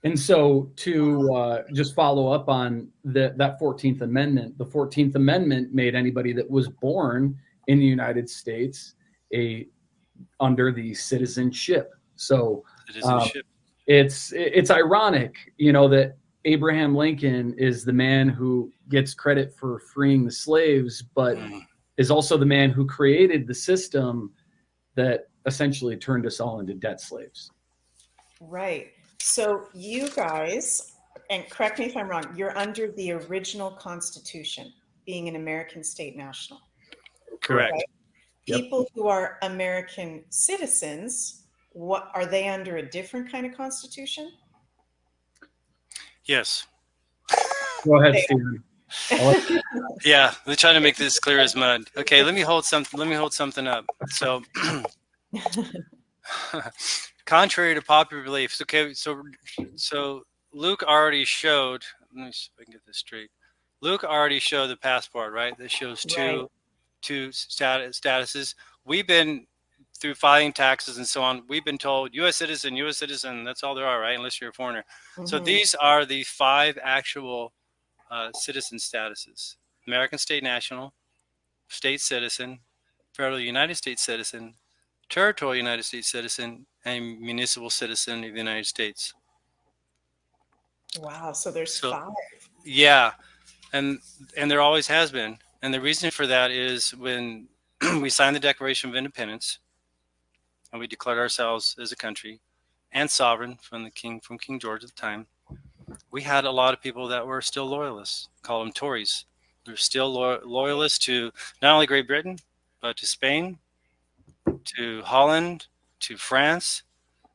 And so to just follow up on that 14th Amendment, the 14th Amendment made anybody that was born in the United States under the citizenship. So it's ironic, that Abraham Lincoln is the man who gets credit for freeing the slaves, but is also the man who created the system that essentially turned us all into debt slaves. Right. So you guys, and correct me if I'm wrong, you're under the original Constitution, being an American state national. Correct. Right? Yep. People who are American citizens, what are they under a different kind of constitution? Yes. Go ahead, Stephen. Yeah, they're trying to make this clear as mud. Okay, let me hold something up. So contrary to popular beliefs, okay, so Luke already showed, let me see if I can get this straight. Luke already showed the passport, right? That shows two statuses. We've been through filing taxes and so on, we've been told U.S. citizen, that's all there are, right? Unless you're a foreigner. So these are the 5 actual citizen statuses: American state national, state citizen, federal United States citizen, territorial United States citizen, and municipal citizen of the United States. Wow. So there's So 5. yeah, and there always has been. And the reason for that is when we signed the Declaration of Independence and we declared ourselves as a country and sovereign from King George at the time, we had a lot of people that were still loyalists, call them Tories. They're still loyalists to not only Great Britain, but to Spain, to Holland, to France.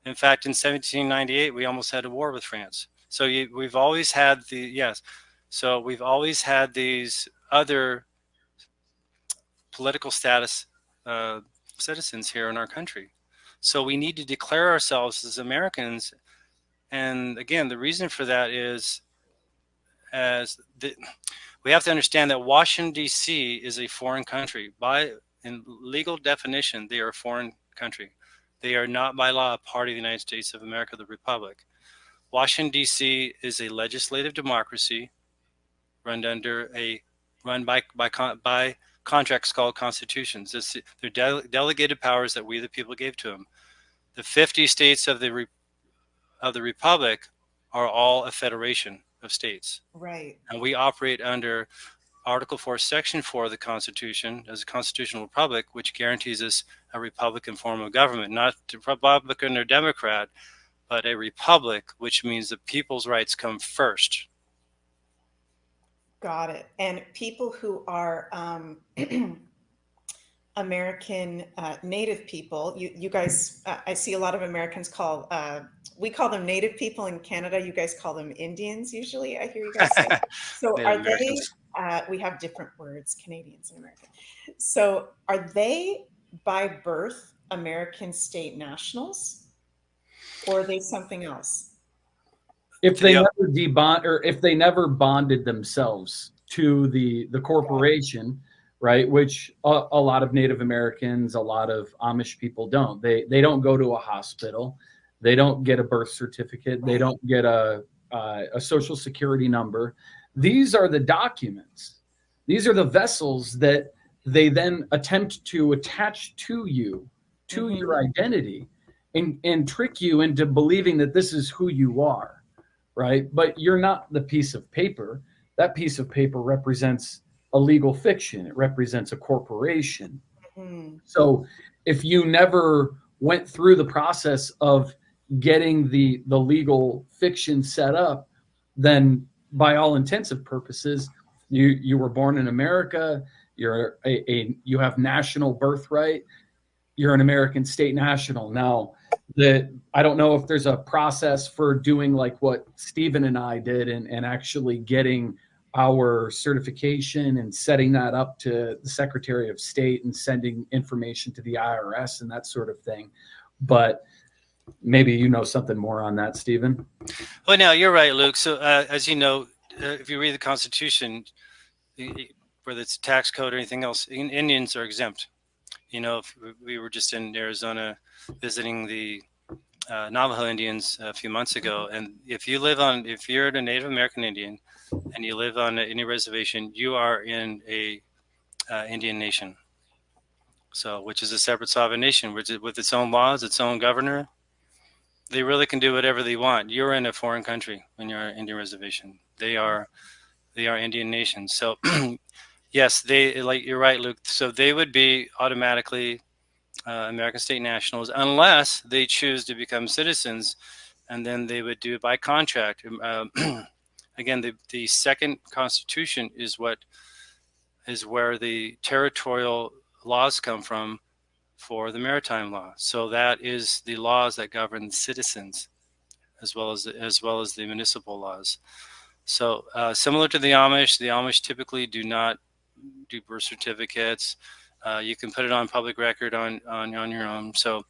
In fact, in 1798, we almost had a war with France. So we've always had so we've always had these other political status citizens here in our country. So we need to declare ourselves as Americans. And again, the reason for that is we have to understand that Washington, D.C. is a foreign country. In legal definition, they are a foreign country. They are not by law a part of the United States of America, the Republic. Washington, D.C. is a legislative democracy run by contracts called constitutions. They're delegated powers that we the people gave to them. The 50 states of the Republic are all a federation of states. Right. And we operate under Article 4, Section 4 of the Constitution as a constitutional republic, which guarantees us a Republican form of government, not Republican or Democrat, but a republic, which means the people's rights come first. Got it. And people who are American Native people, you guys, I see a lot of Americans we call them Native people in Canada. You guys call them Indians usually, I hear you guys say. So Native are Americans. we have different words, Canadians and American. So are they by birth American state nationals, or are they something else? If they if they never bonded themselves to the corporation, right? Which a lot of Native Americans, a lot of Amish people don't. They don't go to a hospital. They don't get a birth certificate. They don't get a social security number. These are the documents. These are the vessels that they then attempt to attach to you, to your identity, and trick you into believing that this is who you are, right? But you're not the piece of paper. That piece of paper represents a legal fiction. It represents a corporation. So if you never went through the process of getting the legal fiction set up, then by all intents and purposes, you were born in America. You have national birthright. You're an American state national. Now, I don't know if there's a process for doing like what Stephen and I did and actually getting our certification and setting that up to the Secretary of State and sending information to the IRS and that sort of thing. But maybe you know something more on that, Stephen. Well, no, you're right, Luke. So as you know, if you read the Constitution, whether it's tax code or anything else, Indians are exempt. You know, if we were just in Arizona visiting the Navajo Indians a few months ago, and if you're a Native American Indian and you live on any reservation, you are in a Indian nation. So, which is a separate sovereign nation, with its own laws, its own governor. They really can do whatever they want. You're in a foreign country when you're an Indian reservation. They are Indian nations. So, yes, you're right, Luke. So they would be automatically American state nationals unless they choose to become citizens, and then they would do it by contract. Again, the second Constitution is where the territorial laws come from for the Maritime Law. So that is the laws that govern citizens, as well as the municipal laws. So similar to the Amish typically do not do birth certificates. You can put it on public record on your own. So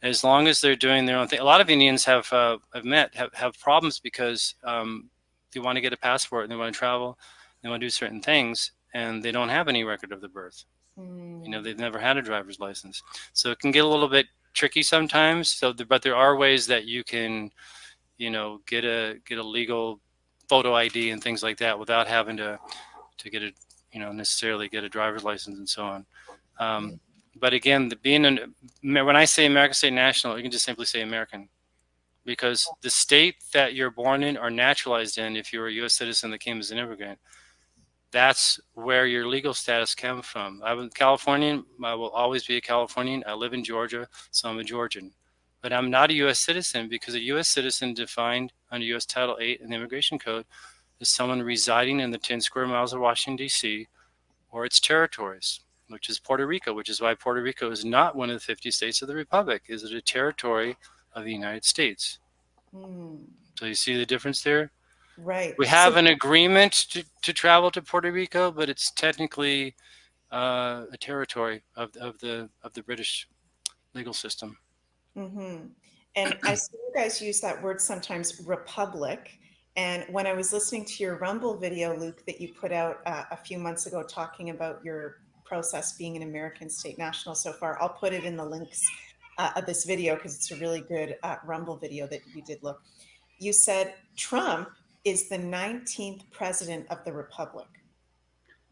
as long as they're doing their own thing, a lot of Indians have problems because they want to get a passport and they want to travel, they want to do certain things, and they don't have any record of the birth. You know, they've never had a driver's license. So it can get a little bit tricky sometimes. So, but there are ways that you can, you know, get a legal photo ID and things like that without having to get a, you know, necessarily get a driver's license and so on. But again, when I say American State National, you can just simply say American, because the state that you're born in or naturalized in, if you're a U.S. citizen that came as an immigrant, that's where your legal status comes from. I'm a Californian. I will always be a Californian. I live in Georgia, so I'm a Georgian. But I'm not a U.S. citizen, because a U.S. citizen defined under U.S. Title 8 in the Immigration Code is someone residing in the 10 square miles of Washington, D.C., or its territories, which is Puerto Rico, which is why Puerto Rico is not one of the 50 states of the Republic. Is it a territory of the United States? So you see the difference there? Right. We have an agreement to travel to Puerto Rico, but it's technically a territory of the British legal system. And I see you guys use that word sometimes, republic. And when I was listening to your Rumble video, Luke, that you put out a few months ago, talking about your process being an American state national so far, I'll put it in the links of this video because it's a really good Rumble video that you did, look. You said Trump is the 19th president of the Republic.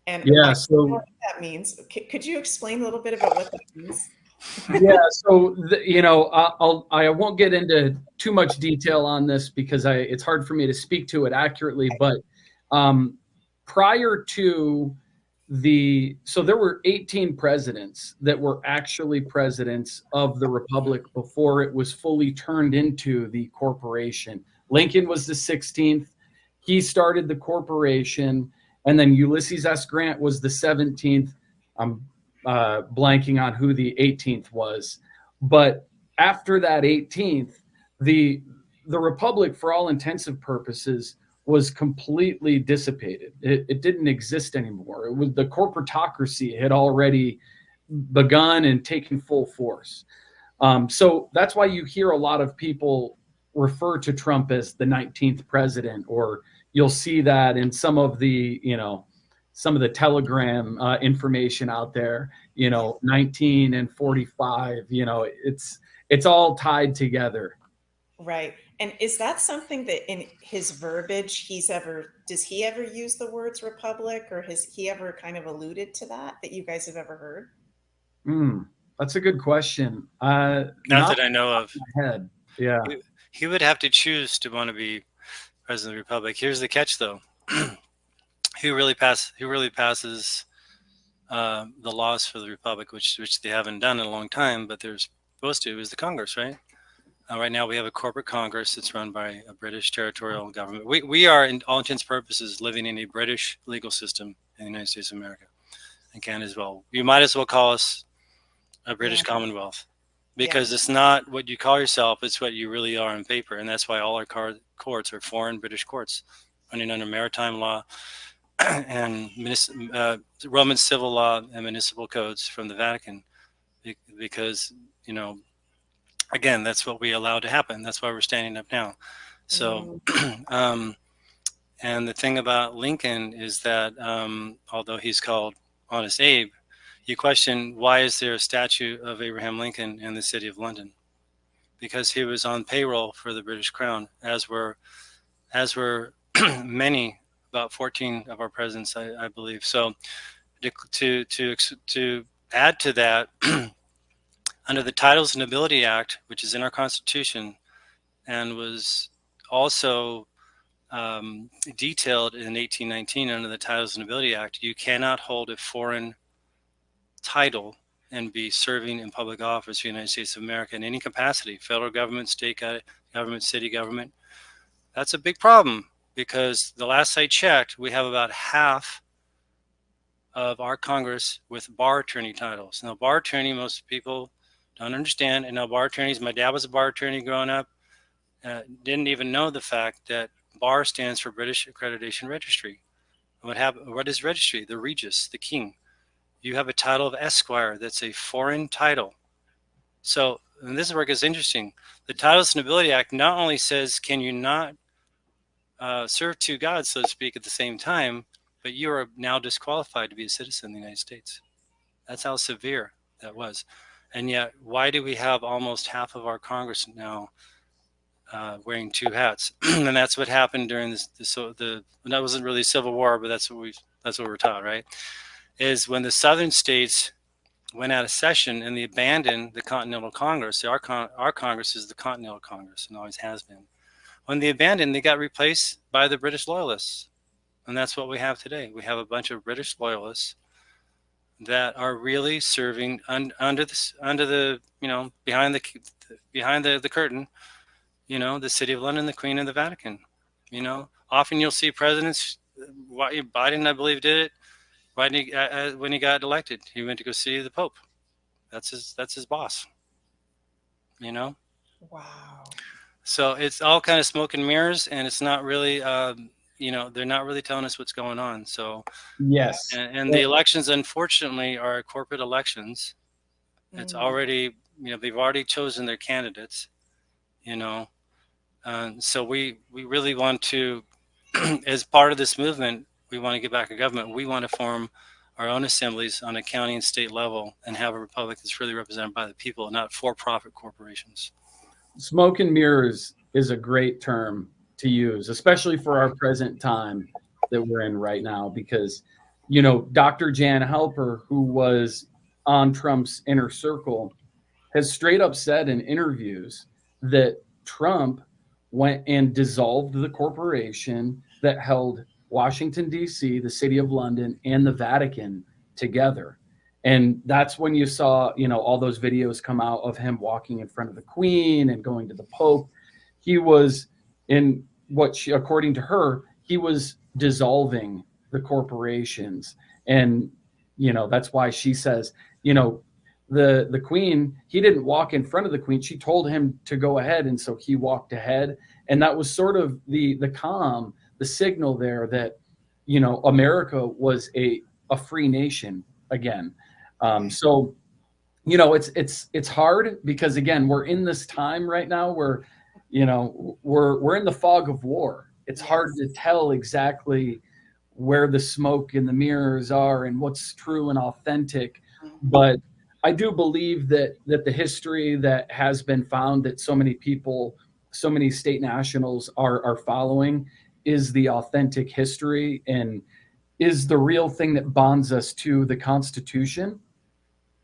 And Yeah, I so don't know what that means. Could you explain a little bit about what that means? yeah, so you know, I won't get into too much detail on this because it's hard for me to speak to it accurately. But prior to so there were 18 presidents that were actually presidents of the Republic before it was fully turned into the corporation. Lincoln was the 16th. He started the corporation, and then Ulysses S. Grant was the 17th. Blanking on who the 18th was, but after that 18th, the Republic, for all intensive purposes, was completely dissipated. It didn't exist anymore. It was the corporatocracy had already begun and taken full force. So that's why you hear a lot of people refer to Trump as the 19th president, or you'll see that in some of the, you know, some of the Telegram information out there, you know, 19 and 45, you know, it's all tied together. Right. And is that something that in his verbiage does he ever use the words republic, or has he ever kind of alluded to that you guys have ever heard? That's a good question. Not that I know of. My head. Yeah. He would have to choose to want to be president of the Republic. Here's the catch, though. Who really passes the laws for the Republic, which they haven't done in a long time, but they're supposed to, is the Congress, right? Right now we have a corporate Congress that's run by a British territorial government. We are, in all intents and purposes, living in a British legal system in the United States of America and Canada as well. You might as well call us a British Commonwealth, because it's not what you call yourself, it's what you really are on paper. And that's why all our courts are foreign British courts running under maritime law and Roman civil law and municipal codes from the Vatican, because, you know, again, that's what we allowed to happen. That's why we're standing up now. So, and the thing about Lincoln is that although he's called Honest Abe, you question, why is there a statue of Abraham Lincoln in the city of London? Because he was on payroll for the British Crown, as were many, about 14 of our presidents, I believe. So to add to that, under the Titles and Ability Act, which is in our Constitution and was also detailed in 1819 under the Titles and Ability Act, you cannot hold a foreign title and be serving in public office for the United States of America in any capacity, federal government, state government, city government. That's a big problem, because the last I checked, we have about half of our Congress with bar attorney titles. Now, bar attorney, most people don't understand. And now bar attorneys, my dad was a bar attorney growing up, didn't even know the fact that bar stands for British Accreditation Registry. What is registry? The Regis, the king. You have a title of Esquire. That's a foreign title. So, and this is where it gets interesting. The Titles and Ability Act not only says, can you not serve two gods, so to speak, at the same time, but you are now disqualified to be a citizen of the United States. That's how severe that was. And yet, why do we have almost half of our Congress now wearing two hats? And that's what happened during that wasn't really Civil War, but that's what we're taught, right? Is when the Southern states went out of session and they abandoned the Continental Congress. Our Congress is the Continental Congress and always has been. When they abandoned, they got replaced by the British loyalists, and that's what we have today. We have a bunch of British loyalists that are really serving under the behind the curtain, the City of London, the Queen, and the Vatican. Often you'll see presidents. Biden, I believe, did it. Right when he got elected, he went to go see the Pope. That's his boss. Wow. So it's all kind of smoke and mirrors, and it's not really, they're not really telling us what's going on. So Yes. and the elections, unfortunately, are corporate elections. It's already, they've already chosen their candidates. So we really want to, as part of this movement, we want to get back to government. We want to form our own assemblies on a county and state level and have a republic that's really represented by the people, not for-profit corporations. Smoke and mirrors is a great term to use, especially for our present time that we're in right now, because, Dr. Jan Halper, who was on Trump's inner circle, has straight up said in interviews that Trump went and dissolved the corporation that held Washington, D.C., the City of London, and the Vatican together. And that's when you saw, all those videos come out of him walking in front of the Queen and going to the Pope. He was according to her, he was dissolving the corporations. And, that's why she says, the Queen, he didn't walk in front of the Queen. She told him to go ahead. And so he walked ahead. And that was sort of the signal there that, America was a free nation again. So, it's hard because, again, we're in this time right now where, we're in the fog of war. It's hard to tell exactly where the smoke and the mirrors are and what's true and authentic. But I do believe that the history that has been found that so many people, so many state nationals are following is the authentic history and is the real thing that bonds us to the Constitution.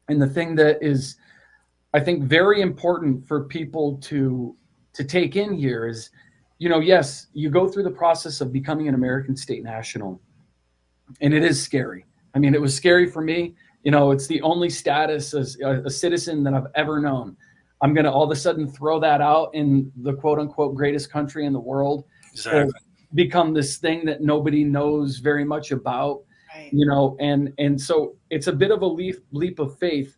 And the thing that is, I think, very important for people to take in here is, yes, you go through the process of becoming an American state national, and it is scary. I mean, it was scary for me. It's the only status as a citizen that I've ever known. I'm going to all of a sudden throw that out in the quote unquote greatest country in the world. Exactly. Become this thing that nobody knows very much about, Right. And so it's a bit of a leap of faith.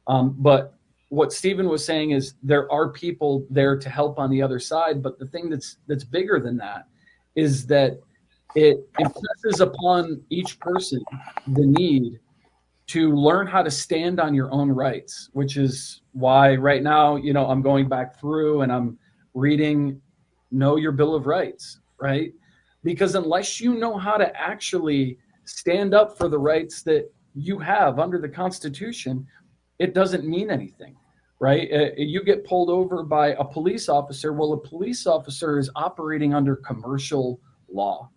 But what Stephen was saying is there are people there to help on the other side. But the thing that's bigger than that is that it impresses upon each person the need to learn how to stand on your own rights, which is why right now, I'm going back through and I'm reading Know Your Bill of Rights, right? Because unless you know how to actually stand up for the rights that you have under the Constitution, it doesn't mean anything, right? You get pulled over by a police officer. Well, a police officer is operating under commercial law,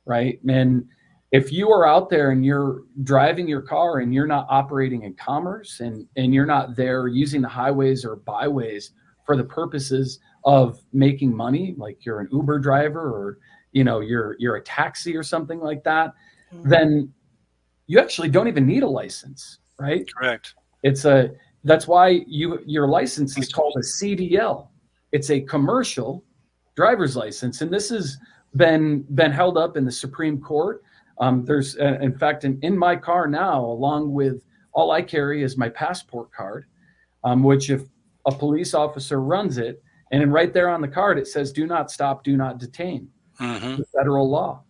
right? And if you are out there and you're driving your car and you're not operating in commerce and you're not there using the highways or byways for the purposes of making money, like you're an Uber driver or you're a taxi or something like that, then you actually don't even need a license, right? Correct. That's why your license is called a CDL. It's a commercial driver's license, and this has been held up in the Supreme Court. There's, in fact, in my car now, along with all I carry is my passport card, which if a police officer runs it, and then right there on the card it says, "Do not stop, do not detain." Mm-hmm. The federal law.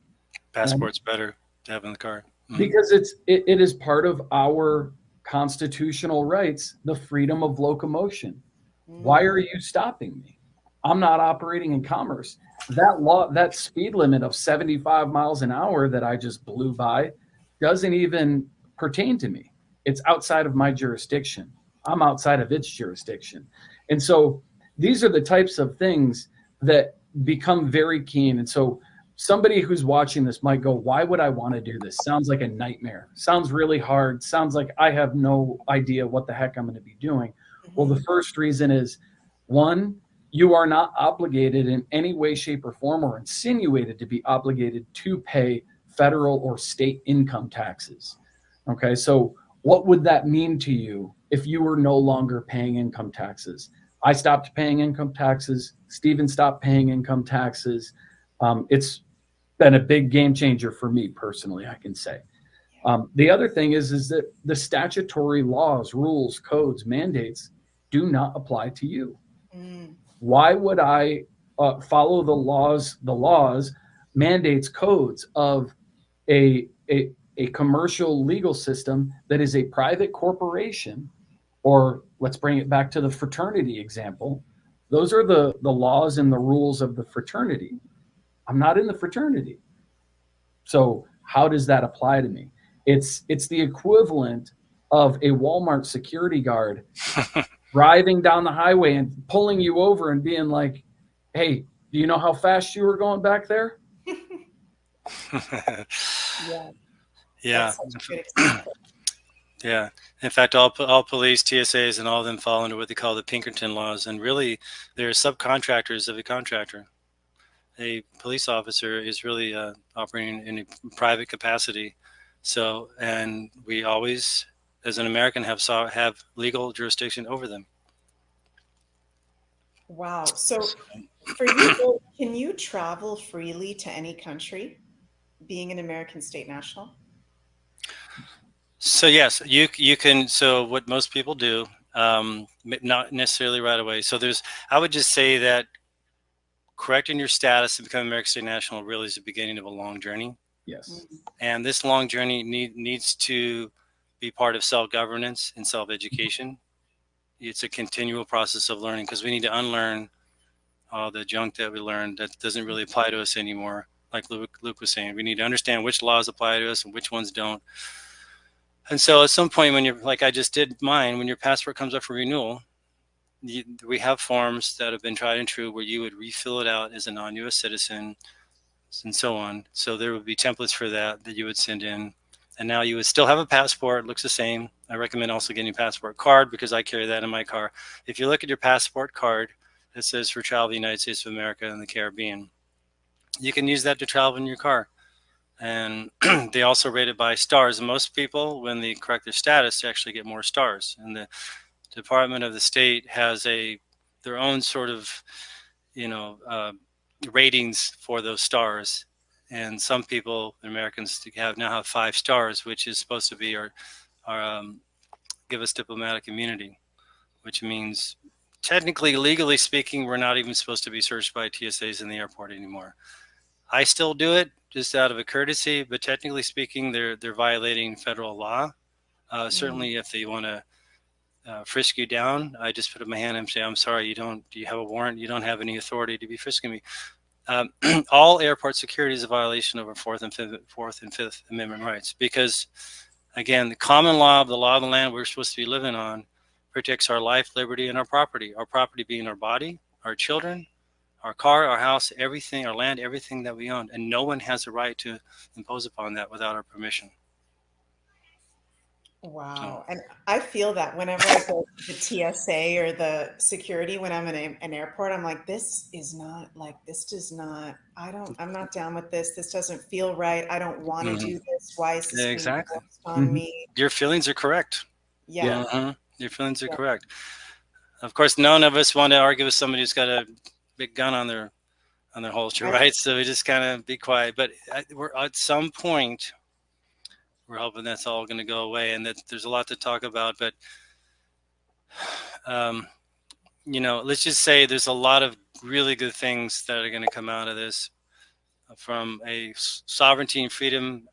Passport's better to have in the car. Mm-hmm. Because it is part of our constitutional rights, the freedom of locomotion. Why are you stopping me? I'm not operating in commerce. That speed limit of 75 miles an hour that I just blew by doesn't even pertain to me. It's outside of my jurisdiction. I'm outside of its jurisdiction. And so these are the types of things that become very keen. And so somebody who's watching this might go, why would I want to do this? Sounds like a nightmare. Sounds really hard. Sounds like I have no idea what the heck I'm going to be doing. Well, the first reason is, one, you are not obligated in any way, shape, or form, or insinuated to be obligated to pay federal or state income taxes. Okay, so what would that mean to you if you were no longer paying income taxes? I stopped paying income taxes. Stephen stopped paying income taxes. It's been a big game changer for me personally, I can say. The other thing is that the statutory laws, rules, codes, mandates do not apply to you. Why would I follow the laws, mandates, codes of a commercial legal system that is a private corporation? Or let's bring it back to the fraternity example. Those are the laws and the rules of the fraternity. I'm not in the fraternity. So how does that apply to me? It's the equivalent of a Walmart security guard driving down the highway and pulling you over and being like, hey, do you know how fast you were going back there? Yeah. Yeah. That's such a good example. Yeah. In fact, all police, TSAs, and all of them fall under what they call the Pinkerton laws. And really, they're subcontractors of a contractor. A police officer is really operating in a private capacity. So, and we always, as an American, have legal jurisdiction over them. Wow. So for you, can you travel freely to any country, being an American state national? So yes, you can. So what most people do, not necessarily right away. So I would just say that correcting your status and becoming American state national really is the beginning of a long journey. Yes. And this long journey needs to be part of self-governance and self-education. It's a continual process of learning, because we need to unlearn all the junk that we learned that doesn't really apply to us anymore. Like Luke was saying, we need to understand which laws apply to us and which ones don't. And so at some point, when you're, like I just did mine, when your passport comes up for renewal, we have forms that have been tried and true where you would refill it out as a non-US citizen and so on. So there would be templates for that you would send in. And now you would still have a passport. It looks the same. I recommend also getting a passport card, because I carry that in my car. If you look at your passport card, it says for travel to the United States of America and the Caribbean. You can use that to travel in your car. And they also rate it by stars. And most people, when they correct their status, they actually get more stars. And the Department of the State has their own sort of, ratings for those stars. And some people, Americans, now have 5 stars, which is supposed to be give us diplomatic immunity, which means technically, legally speaking, we're not even supposed to be searched by TSAs in the airport anymore. I still do it just out of a courtesy, but technically speaking, they're violating federal law. Certainly, if they want to frisk you down, I just put up my hand and say, I'm sorry, do you have a warrant? You don't have any authority to be frisking me. All airport security is a violation of our Fourth and Fifth Amendment rights, because, again, the common law of the law of the land we're supposed to be living on protects our life, liberty, and our property being our body, our children, our car, our house, everything, our land, everything that we own. And no one has a right to impose upon that without our permission. Wow. And I feel that whenever I go to the TSA or the security, when I'm in an airport, I'm like, I'm not down with this. This doesn't feel right. I don't want to do this. Why is this being forced on me? Your feelings are correct. Yeah. Your feelings are correct. Of course, none of us want to argue with somebody who's got a big gun on their holster, right? So we just kind of be quiet. But we're at some point, we're hoping that's all going to go away, and that there's a lot to talk about. But let's just say there's a lot of really good things that are going to come out of this, from a sovereignty and freedom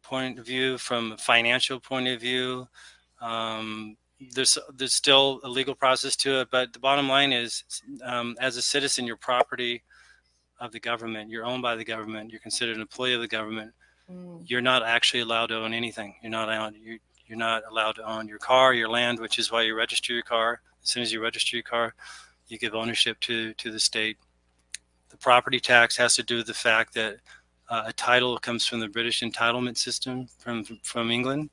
point of view, from a financial point of view. There's still a legal process to it, but the bottom line is, as a citizen, you're property of the government. You're owned by the government. You're considered an employee of the government. You're not actually allowed to own anything. You're You're not allowed to own your car, your land, which is why you register your car. As soon as you register your car, you give ownership to the state. The property tax has to do with the fact that a title comes from the British entitlement system from England.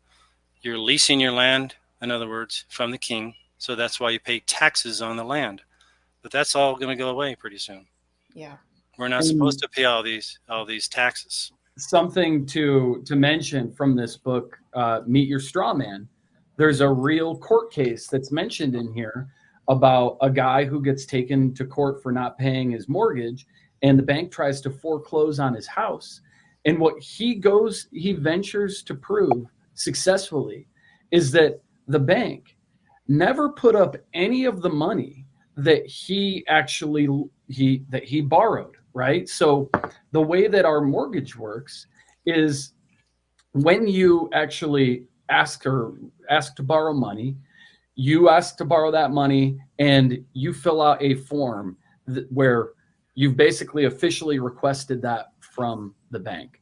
You're leasing your land, in other words, from the king. So that's why you pay taxes on the land. But that's all going to go away pretty soon. Yeah. We're not supposed to pay all these taxes. Something to mention from this book, Meet Your Straw Man. There's a real court case that's mentioned in here about a guy who gets taken to court for not paying his mortgage, and the bank tries to foreclose on his house. And what he ventures to prove successfully is that the bank never put up any of the money that he borrowed, right? So the way that our mortgage works is when you actually ask to borrow money, you ask to borrow that money and you fill out a form where you've basically officially requested that from the bank.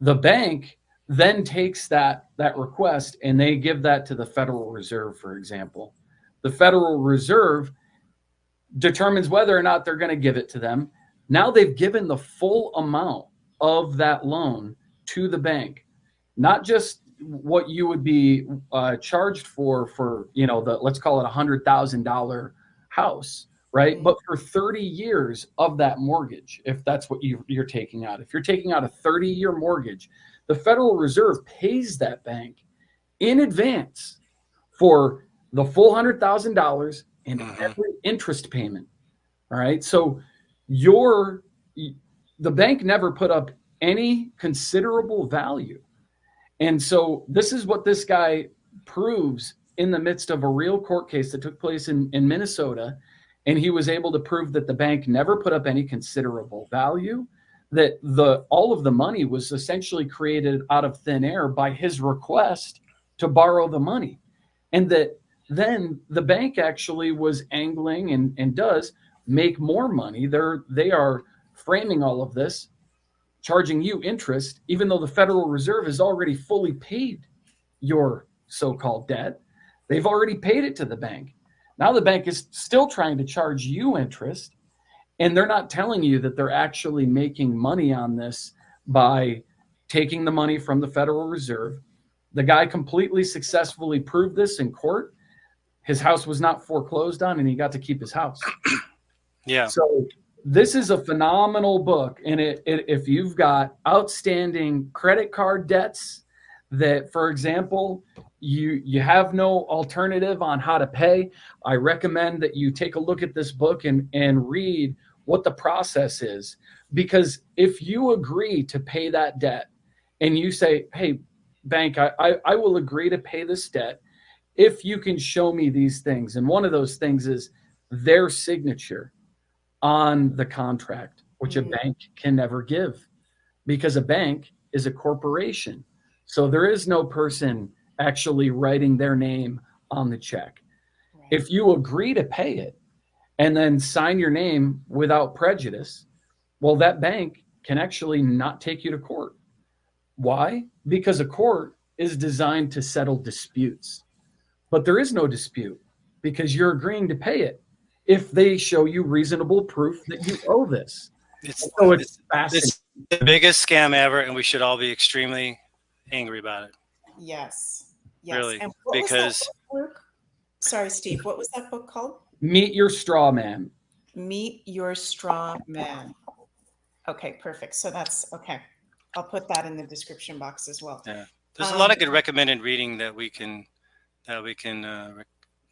The bank then takes that request and they give that to the Federal Reserve, for example. The Federal Reserve determines whether or not they're going to give it to them. Now they've given the full amount of that loan to the bank, not just what you would be charged for let's call it $100,000 house, right? But for 30 years of that mortgage, if that's what you're taking out. If you're taking out a 30-year mortgage, the Federal Reserve pays that bank in advance for the full $100,000 and every interest payment. All right. So the bank never put up any considerable value. And so this is what this guy proves in the midst of a real court case that took place in Minnesota. And he was able to prove that the bank never put up any considerable value, that all of the money was essentially created out of thin air by his request to borrow the money. And that then the bank actually was angling and does make more money. They are framing all of this, charging you interest, even though the Federal Reserve has already fully paid your so-called debt. They've already paid it to the bank. Now the bank is still trying to charge you interest, and they're not telling you that they're actually making money on this by taking the money from the Federal Reserve. The guy completely successfully proved this in court. His house was not foreclosed on, and he got to keep his house. Yeah. So this is a phenomenal book. And if you've got outstanding credit card debts that, for example, you have no alternative on how to pay, I recommend that you take a look at this book and read what the process is. Because if you agree to pay that debt and you say, hey, bank, I will agree to pay this debt if you can show me these things. And one of those things is their signature on the contract, which a bank can never give, because a bank is a corporation. So there is no person actually writing their name on the check. Right. If you agree to pay it and then sign your name without prejudice, well, that bank can actually not take you to court. Why? Because a court is designed to settle disputes. But there is no dispute because you're agreeing to pay it if they show you reasonable proof that you owe this. It's the biggest scam ever, and we should all be extremely angry about it. Yes. Really, and because sorry, Steve, what was that book called? Meet Your Straw Man. Meet Your Straw Man. Okay, perfect. So that's okay. I'll put that in the description box as well. Yeah, there's a lot of good recommended reading that we can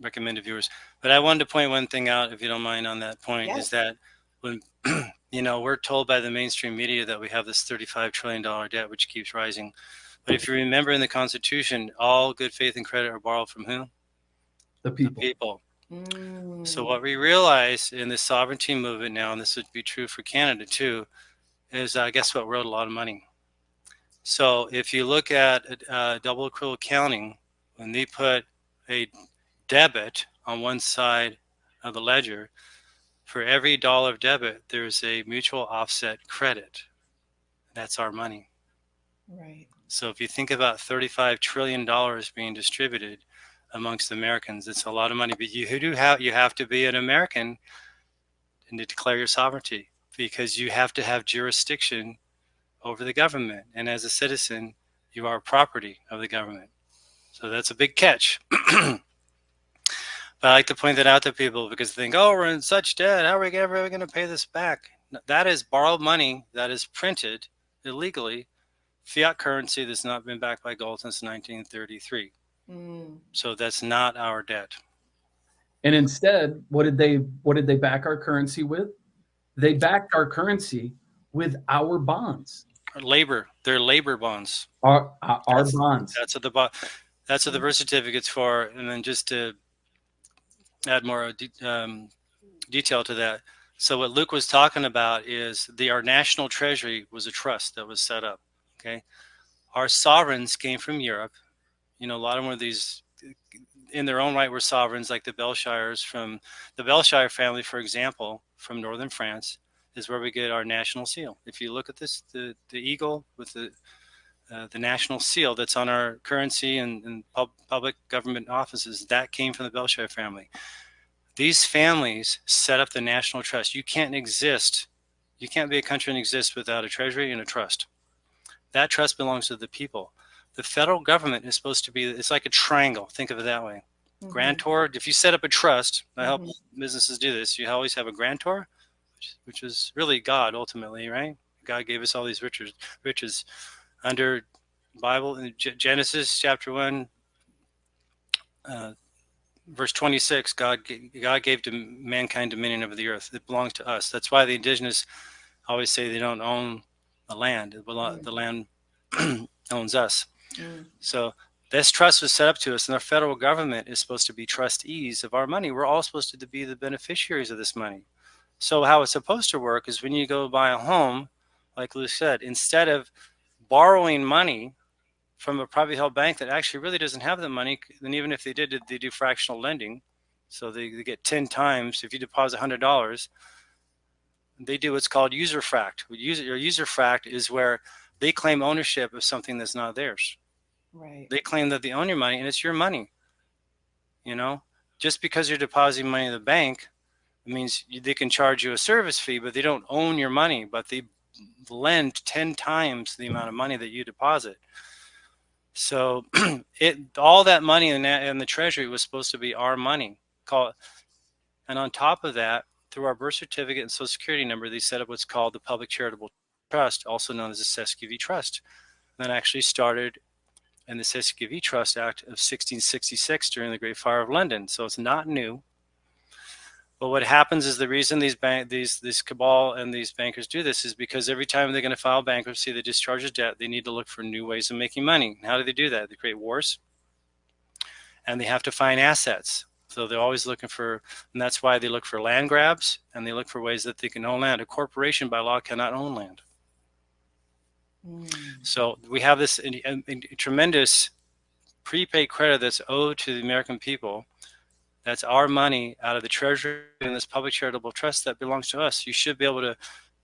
recommend to viewers. But I wanted to point one thing out, if you don't mind, on that point. Yes. Is that when we're told by the mainstream media that we have this $35 trillion debt, which keeps rising. But if you remember in the Constitution, all good faith and credit are borrowed from who? The people. The people. So what we realize in the sovereignty movement now, and this would be true for Canada too, is guess what wrote a lot of money? So if you look at double accrual accounting, when they put a debit on one side of the ledger, for every dollar of debit, there's a mutual offset credit. That's our money. Right. So if you think about $35 trillion being distributed amongst Americans, it's a lot of money. But you have to be an American and to declare your sovereignty, because you have to have jurisdiction over the government. And as a citizen, you are property of the government. So that's a big catch. But I like to point that out to people because they think, oh, we're in such debt. How are we ever going to pay this back? That is borrowed money that is printed illegally, fiat currency that's not been backed by gold since 1933. So that's not our debt. And instead, what did they back our currency with? They backed our currency with our bonds. They're labor bonds. Our bonds. That's what the birth certificate's for. And then just to add more detail to that. So what Luke was talking about is our national treasury was a trust that was set up. Okay. Our sovereigns came from Europe. You know, a lot of them were these in their own right were sovereigns, like the Belshires. From the Belshire family, for example, from northern France, is where we get our national seal. If you look at this, the eagle with the national seal that's on our currency and public government offices, that came from the Belshire family. These families set up the national trust. You can't be a country and exist without a treasury and a trust. That trust belongs to the people. The federal government is supposed to be, it's like a triangle. Think of it that way. Grantor, if you set up a trust, I help businesses do this, you always have a grantor, which is really God ultimately, right? God gave us all these riches under Bible in Genesis chapter 1, verse 26. God gave to mankind dominion over the earth. It belongs to us. That's why the indigenous always say they don't own the land. The land owns us. So this trust was set up to us, and our federal government is supposed to be trustees of our money. We're all supposed to be the beneficiaries of this money. So how it's supposed to work is when you go buy a home, like Lou said, instead of borrowing money from a privately held bank that actually really doesn't have the money, and even if they did, they do fractional lending. So they get 10 times. If you deposit $100, they do what's called user fract. User fract is where they claim ownership of something that's not theirs. Right. They claim that they own your money, and it's your money. You know, just because you're depositing money in the bank, it means they can charge you a service fee, but they don't own your money, but they lend 10 times the amount of money that you deposit. So all that money in the treasury was supposed to be our money. And on top of that, through our birth certificate and social security number, they set up what's called the Public Charitable Trust, also known as the Siskiyou Trust. That actually started in the Siskiyou Trust Act of 1666 during the Great Fire of London. So it's not new. But what happens is the reason this cabal and these bankers do this is because every time they're going to file bankruptcy, they discharge debt, they need to look for new ways of making money. How do they do that? They create wars, and they have to find assets. So they're always looking for, and that's why they look for land grabs, and they look for ways that they can own land. A corporation by law cannot own land. So we have this tremendous prepaid credit that's owed to the American people. That's our money out of the treasury and this public charitable trust that belongs to us. You should be able to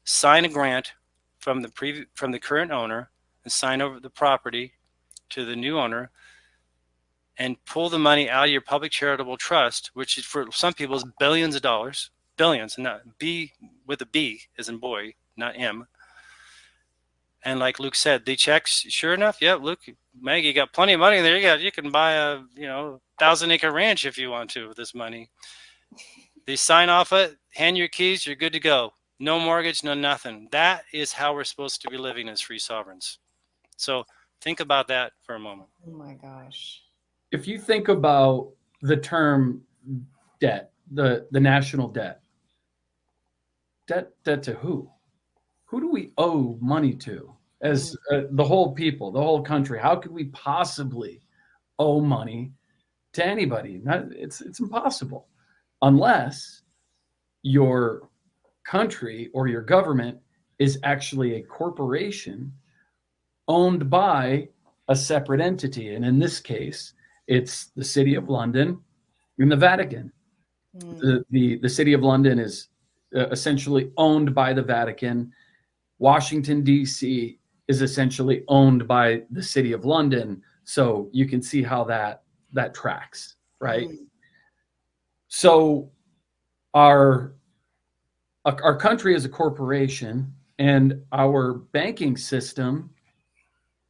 sign a grant from the current owner and sign over the property to the new owner and pull the money out of your public charitable trust, which is for some people is billions of dollars, billions, and not B with a B as in boy, not M. And like Luke said, they check, sure enough, yeah, Luke, Maggie, you got plenty of money there. You can buy a 1,000-acre ranch if you want to with this money. They sign off it, hand your keys, you're good to go. No mortgage, no nothing. That is how we're supposed to be living as free sovereigns. So think about that for a moment. Oh my gosh. If you think about the term debt, the national debt to who? Who do we owe money to as the whole people, the whole country? How could we possibly owe money to anybody? It's impossible unless your country or your government is actually a corporation owned by a separate entity. And in this case, it's the City of London and the Vatican. The City of London is essentially owned by the Vatican. Washington, D.C. is essentially owned by the City of London. So you can see how that tracks, right? Mm. So our country is a corporation, and our banking system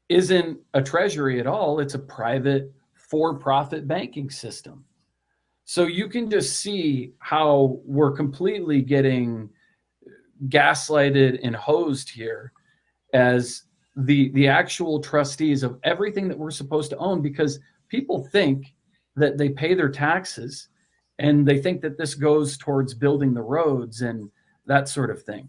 isn't a treasury at all. It's a private for-profit banking system. So you can just see how we're completely getting gaslighted and hosed here as the actual trustees of everything that we're supposed to own, because people think that they pay their taxes and they think that this goes towards building the roads and that sort of thing.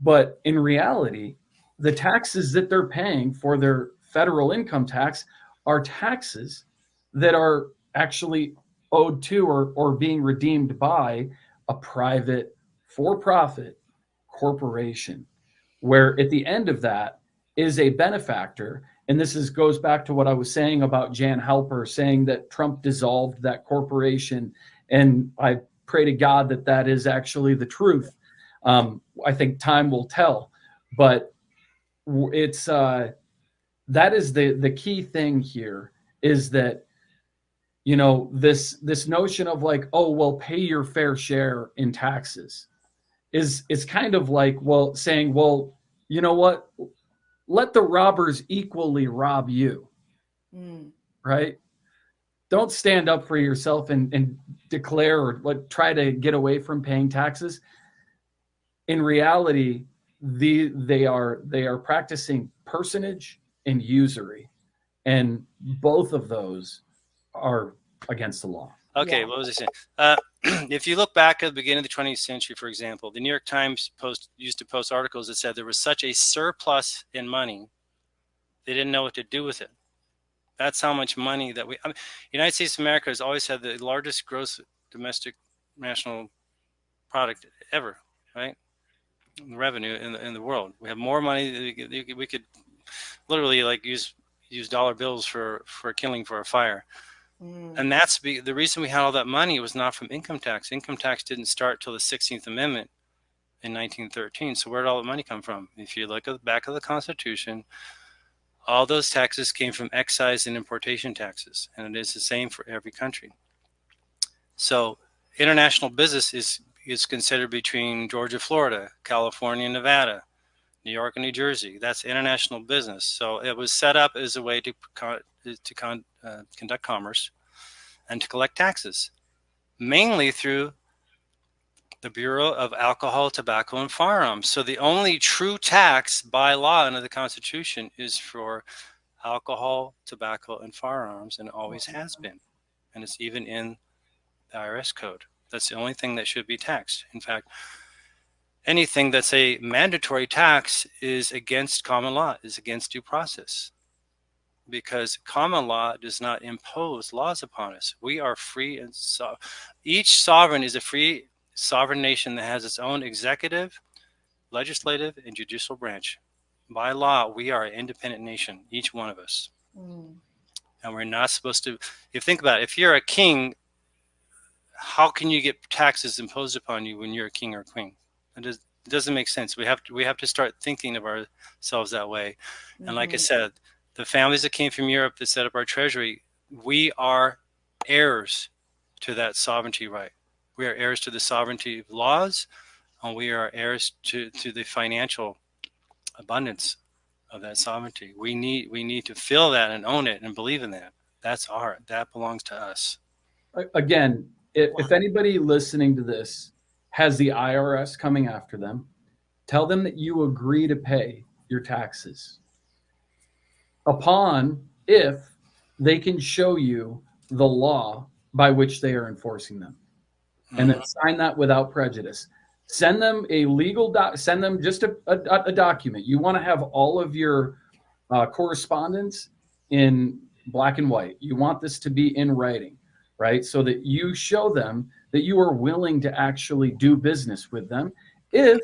But in reality, the taxes that they're paying for their federal income tax are taxes that are actually owed to or being redeemed by a private for-profit corporation, where at the end of that is a benefactor. And goes back to what I was saying about Jan Halper saying that Trump dissolved that corporation. And I pray to God that that is actually the truth. I think time will tell, but it's that is the key thing here, is that, you know, this notion of like, oh well, pay your fair share in taxes is kind of like, well, saying, well, you know what, let the robbers equally rob you. Mm. Right? Don't stand up for yourself and declare or like try to get away from paying taxes. In reality, they are practicing personage and usury, and both of those are against the law. Okay, Yeah. what was I saying? If you look back at the beginning of the 20th century, for example, the New York Times used to post articles that said there was such a surplus in money, they didn't know what to do with it. That's how much money that United States of America has always had the largest gross domestic national product ever, right? Revenue in the world. We have more money. We could literally like use dollar bills for kindling for a fire. Mm. And that's the reason we had all that money was not from income tax. Income tax didn't start till the 16th Amendment in 1913. So where did all the money come from? If you look at the back of the Constitution, all those taxes came from excise and importation taxes, and it is the same for every country. So international business is considered between Georgia, Florida, California, Nevada, New York, and New Jersey. That's international business. So it was set up as a way to conduct commerce and to collect taxes, mainly through the Bureau of Alcohol, Tobacco, and Firearms. So the only true tax by law under the Constitution is for alcohol, tobacco, and firearms, and always has been. And it's even in the IRS code. That's the only thing that should be taxed. In fact, anything that's a mandatory tax is against common law, is against due process, because common law does not impose laws upon us. We are free, and so each sovereign is a free sovereign nation that has its own executive, legislative, and judicial branch. By law, we are an independent nation, each one of us. Mm. And we're not supposed to, if you think about it, if you're a king, how can you get taxes imposed upon you when you're a king or queen? It doesn't make sense. We have to start thinking of ourselves that way. And like I said, the families that came from Europe that set up our treasury, we are heirs to that sovereignty right. We are heirs to the sovereignty of laws, and we are heirs to the financial abundance of that sovereignty. We need to feel that and own it and believe in that. That belongs to us. Again, if anybody listening to this has the IRS coming after them, tell them that you agree to pay your taxes if they can show you the law by which they are enforcing them, and then sign that without prejudice. Send them a legal send them just a document. You want to have all of your correspondence in black and white. You want this to be in writing, right? So that you show them that you are willing to actually do business with them if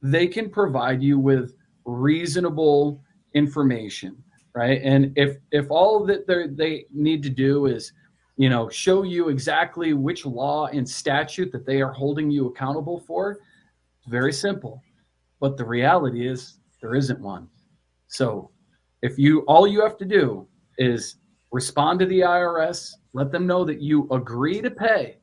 they can provide you with reasonable information, right? And if all that they need to do is, you know, show you exactly which law and statute that they are holding you accountable for, it's very simple. But the reality is there isn't one. So all you have to do is respond to the IRS, let them know that you agree to pay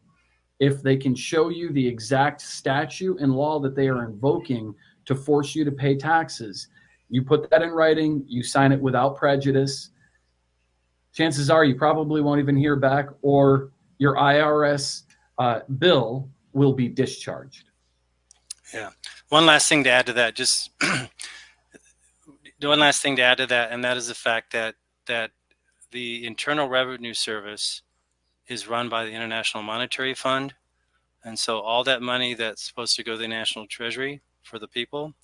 if they can show you the exact statute and law that they are invoking to force you to pay taxes. You put that in writing, you sign it without prejudice. Chances are you probably won't even hear back, or your IRS bill will be discharged. Yeah. One last thing to add to that, just one last thing to add to that, and that is the fact that the Internal Revenue Service is run by the International Monetary Fund. And so all that money that's supposed to go to the National Treasury for the people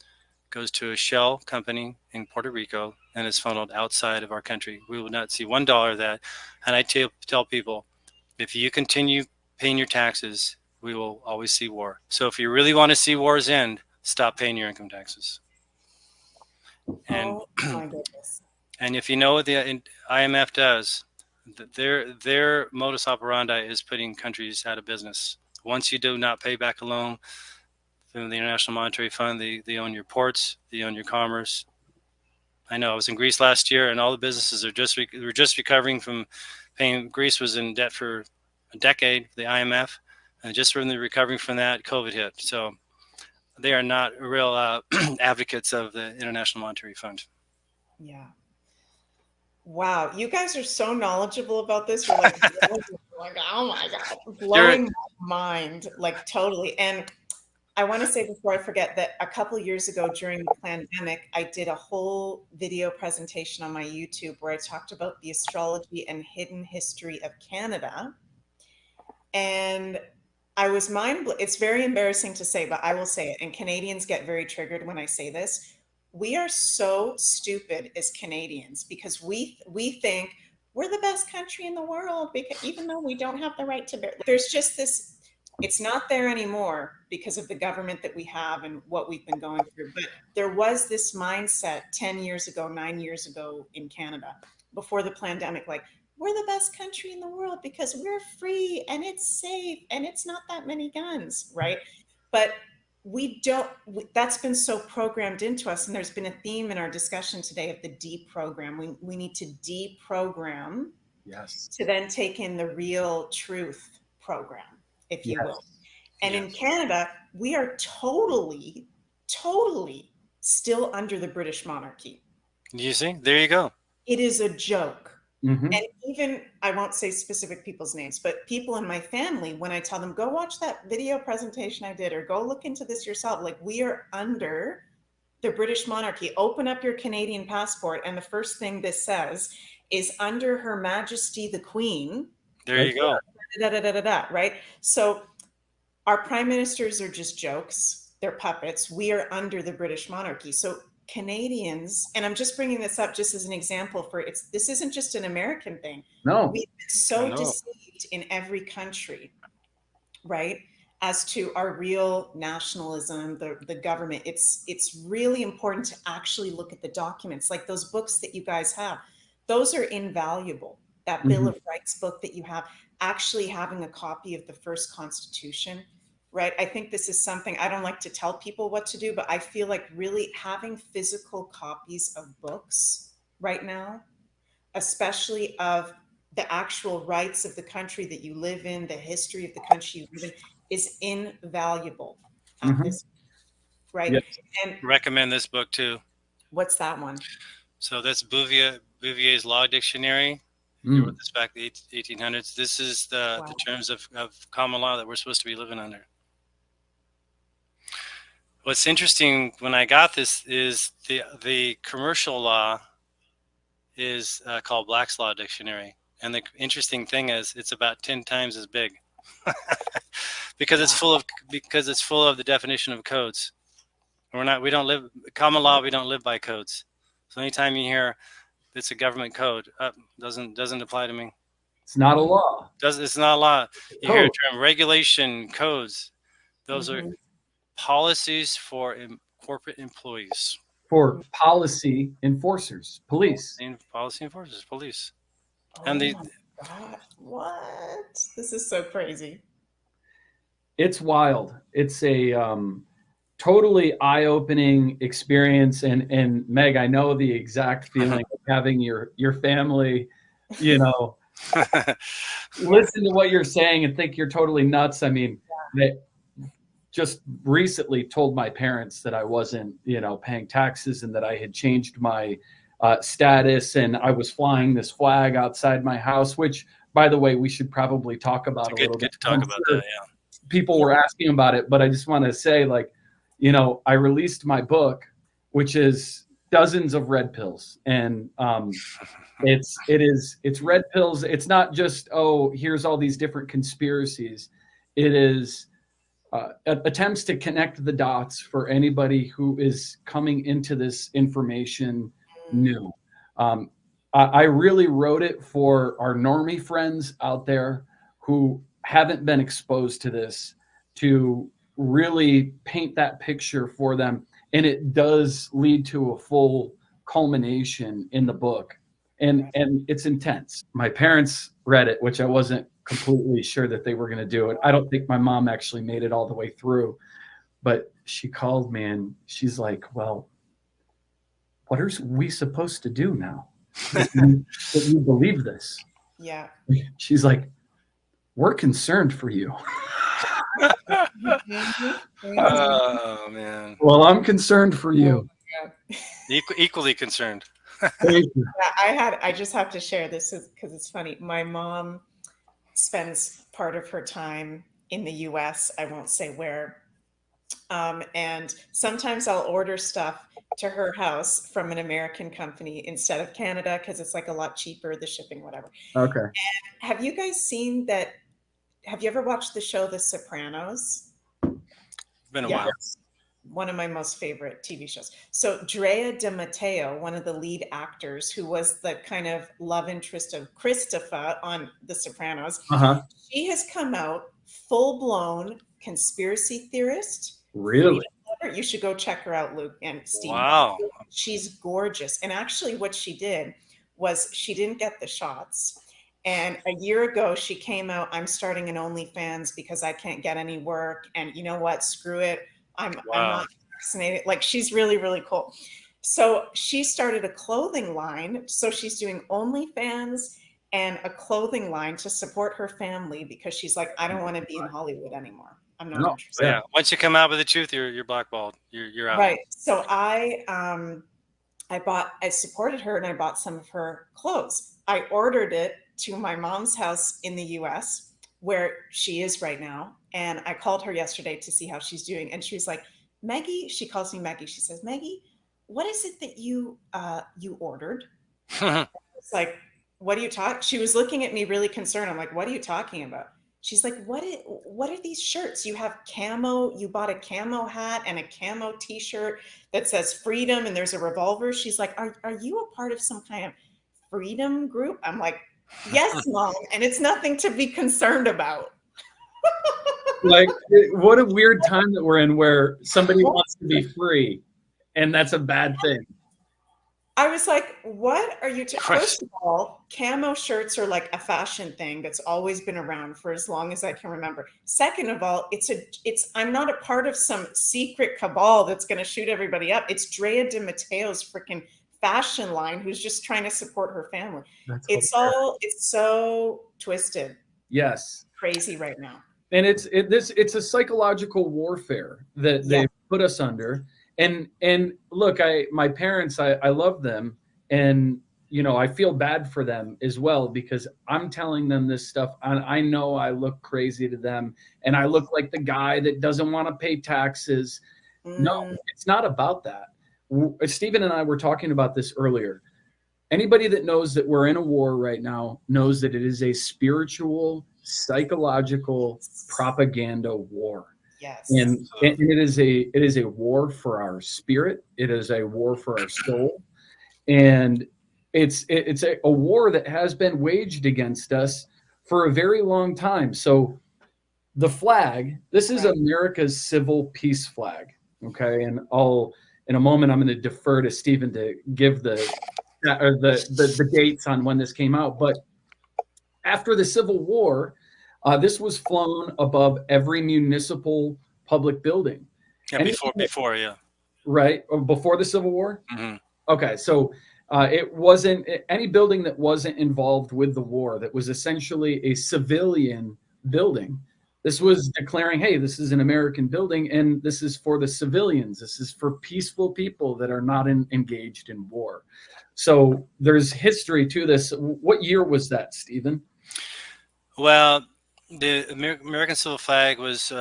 goes to a shell company in Puerto Rico and is funneled outside of our country. We will not see $1 of that. And I tell people, if you continue paying your taxes, we will always see war. So if you really want to see wars end, stop paying your income taxes. And, Oh my goodness. And if you know what the IMF does, their modus operandi is putting countries out of business. Once you do not pay back a loan from the International Monetary Fund, they own your ports, they own your commerce. I know I was in Greece last year, and all the businesses were just recovering from paying. Greece was in debt for a decade, the IMF, and just when they're recovering from that, COVID hit. So they are not real advocates of the International Monetary Fund. Yeah. Wow, you guys are so knowledgeable about this. You're like, oh my God, blowing my mind, like totally. And I want to say before I forget that a couple of years ago during the pandemic, I did a whole video presentation on my YouTube where I talked about the astrology and hidden history of Canada. And I was it's very embarrassing to say, but I will say it. And Canadians get very triggered when I say this. We are so stupid as Canadians because we think we're the best country in the world, because even though we don't have the right to bear, there's just this, it's not there anymore because of the government that we have and what we've been going through. But there was this mindset 10 years ago, 9 years ago in Canada before the pandemic, like, we're the best country in the world because we're free and it's safe and it's not that many guns, right? But that's been so programmed into us. And there's been a theme in our discussion today of the deprogram. We need to deprogram, yes, to then take in the real truth program, if you will. And in Canada, we are totally still under the British monarchy. You see, there you go. It is a joke. Mm-hmm. And even, I won't say specific people's names, but people in my family, when I tell them, go watch that video presentation I did, or go look into this yourself, like, we are under the British monarchy. Open up your Canadian passport, and the first thing this says is under Her Majesty the Queen. There you go. Right? So our prime ministers are just jokes. They're puppets. We are under the British monarchy. So Canadians, and I'm just bringing this up just as an example this isn't just an American thing. No, we've been so deceived in every country, right, as to our real nationalism, the government. It's really important to actually look at the documents, like those books that you guys have. Those are invaluable. That Bill of Rights book that you have, actually having a copy of the first Constitution, right? I think this is something, I don't like to tell people what to do, but I feel like really having physical copies of books right now, especially of the actual rights of the country that you live in, the history of the country you live in, is invaluable at this, right? Yes. And recommend this book too. What's that one? So that's Bouvier's Law Dictionary. He wrote this back in the 1800s. This is the terms of common law that we're supposed to be living under. What's interesting when I got this is the commercial law is called Black's Law Dictionary. And the interesting thing is it's about 10 times as big because it's full of the definition of codes. We don't live common law. We don't live by codes. So anytime you hear it's a government code, doesn't apply to me. It's not a law. It's not a law. You hear the term regulation, codes. Those are policies for corporate employees. For policy enforcers, police. Policy enforcers, police. And my God, what? This is so crazy. It's wild. It's a totally eye-opening experience. And Meg, I know the exact feeling of having your family, you know, listen to what you're saying and think you're totally nuts. I mean, they just recently told my parents that I wasn't, you know, paying taxes and that I had changed my status, and I was flying this flag outside my house, which, by the way, we should probably talk about a little bit. Good to talk about that, yeah. People were asking about it, but I just want to say, like, you know, I released my book, which is dozens of red pills, and it's red pills. It's not just, oh, here's all these different conspiracies. It is attempts to connect the dots for anybody who is coming into this information new. I really wrote it for our normie friends out there who haven't been exposed to this, to really paint that picture for them. And it does lead to a full culmination in the book. And it's intense. My parents read it, which I wasn't completely sure that they were going to do it. I don't think my mom actually made it all the way through, but she called me and she's like, well, what are we supposed to do now that you believe this? Yeah. She's like, we're concerned for you. Oh, man. Well, I'm concerned for you. Yeah. Equally concerned. Thank you. I just have to share this because it's funny. My mom spends part of her time in the US. I won't say where. And sometimes I'll order stuff to her house from an American company instead of Canada because it's like a lot cheaper, the shipping, whatever. Okay. And have you guys seen that? Have you ever watched the show The Sopranos? Been a while. One of my most favorite TV shows. So Drea De Matteo, one of the lead actors who was the kind of love interest of Christopher on The Sopranos, she has come out full-blown conspiracy theorist. Really? You should go check her out, Luke and Steve. Wow. She's gorgeous. And actually what she did was she didn't get the shots. And a year ago, she came out, I'm starting an OnlyFans because I can't get any work. And you know what? Screw it. I'm not vaccinated. Like, she's really, really cool. So she started a clothing line. So she's doing OnlyFans and a clothing line to support her family because she's like, I don't want to be in Hollywood anymore. I'm not interested. Yeah. Once you come out with the truth, you're blackballed. You're out. Right. So I supported her and I bought some of her clothes. I ordered it to my mom's house in the US where she is right now. And I called her yesterday to see how she's doing. And she was like, Maggie, she calls me Maggie. She says, Maggie, what is it that you ordered? It's like, what are you talking? She was looking at me really concerned. I'm like, what are you talking about? She's like, what are these shirts? You have camo, you bought a camo hat and a camo t-shirt that says freedom and there's a revolver. She's like, are you a part of some kind of freedom group? I'm like, yes, Mom. And it's nothing to be concerned about. Like, what a weird time that we're in where somebody wants to be free and that's a bad thing. I was like, what are you first of all, camo shirts are like a fashion thing that's always been around for as long as I can remember. Second of all, I'm not a part of some secret cabal that's going to shoot everybody up. It's Drea De Matteo's freaking fashion line who's just trying to support her family. It's so twisted. Yes. Crazy right now. And it's a psychological warfare that they put us under. And look, my parents, I love them, and you know, I feel bad for them as well because I'm telling them this stuff. I know I look crazy to them, and I look like the guy that doesn't want to pay taxes. No, it's not about that. Stephen and I were talking about this earlier. Anybody that knows that we're in a war right now knows that it is a spiritual, psychological propaganda war. Yes. And it is a war for our spirit. It is a war for our soul. And it's a war that has been waged against us for a very long time. So the flag, this is America's civil peace flag. Okay. And in a moment, I'm going to defer to Stephen to give the dates on when this came out. But after the Civil War, this was flown above every municipal public building. Yeah, before, yeah. Right? Or before the Civil War? Hmm. Okay, so it wasn't any building that wasn't involved with the war, that was essentially a civilian building. This was declaring, hey, this is an American building, and this is for the civilians. This is for peaceful people that are not engaged in war. So there's history to this. What year was that, Stephen? Well, the American civil flag was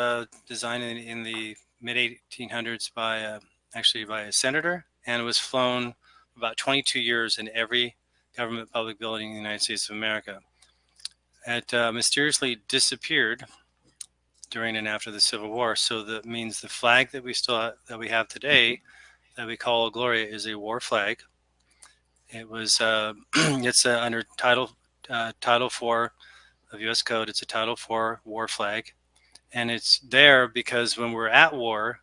designed in the mid 1800s by actually by a senator, and it was flown about 22 years in every government public building in the United States of America. It mysteriously disappeared during and after the Civil War, so that means the flag that we have today, that we call Gloria, is a war flag. It was it's under Title 4 of U.S. Code. It's a Title 4 war flag, and it's there because when we're at war,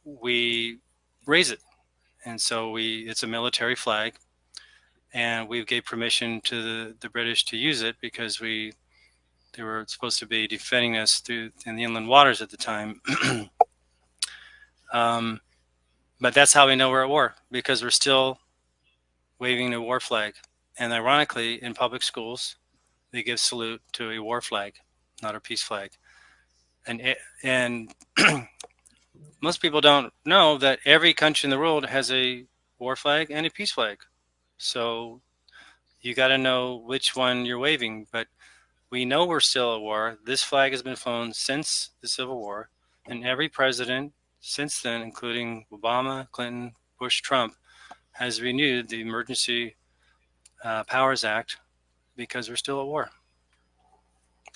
we raise it, and so it's a military flag, and we gave permission to the British to use it because they were supposed to be defending us in the inland waters at the time. But that's how we know we're at war, because we're still waving a war flag. And ironically, in public schools, they give salute to a war flag, not a peace flag. And most people don't know that every country in the world has a war flag and a peace flag. So you got to know which one you're waving. But we know we're still at war. This flag has been flown since the Civil War, and every president since then, including Obama, Clinton, Bush, Trump, has renewed the Emergency Powers Act because we're still at war.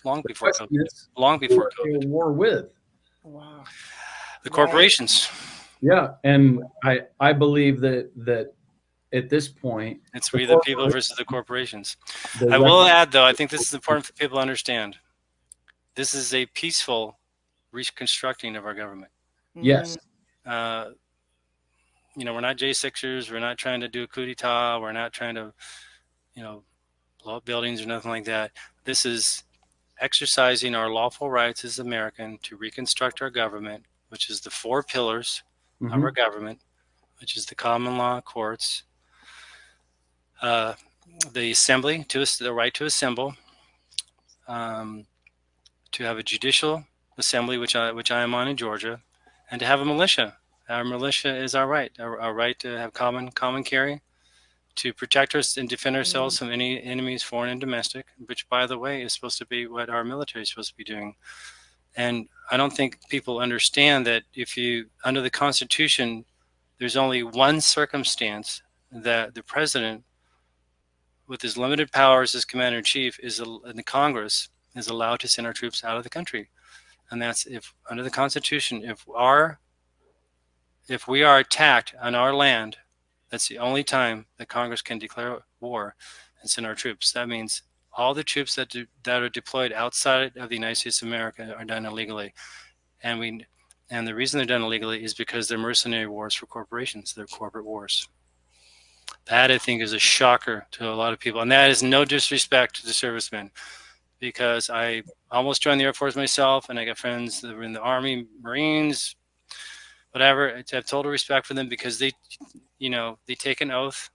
Long before COVID. Long before COVID. War with. Wow. The corporations. Yeah, and I believe that at this point, it's we the people versus the corporations. I will add, though, I think this is important for people to understand. This is a peaceful reconstructing of our government. Yes. We're not J6ers. We're not trying to do a coup d'etat. We're not trying to, blow up buildings or nothing like that. This is exercising our lawful rights as American to reconstruct our government, which is the 4 pillars of our government, which is the common law courts, the assembly, the right to assemble, to have a judicial assembly, which I am on in Georgia, and to have a militia. Our militia is our right to have common carry, to protect us and defend ourselves from any enemies, foreign and domestic, which, by the way, is supposed to be what our military is supposed to be doing. And I don't think people understand that under the Constitution, there's only one circumstance that the president, with his limited powers as commander-in-chief, in the Congress, is allowed to send our troops out of the country. And that's if, under the Constitution, if we are attacked on our land, that's the only time that Congress can declare war and send our troops. That means all the troops that are deployed outside of the United States of America are done illegally. And the reason they're done illegally is because they're mercenary wars for corporations. They're corporate wars. That, I think, is a shocker to a lot of people. And that is no disrespect to the servicemen, because I almost joined the Air Force myself, and I got friends that were in the Army, Marines, whatever. I have total respect for them because they take an oath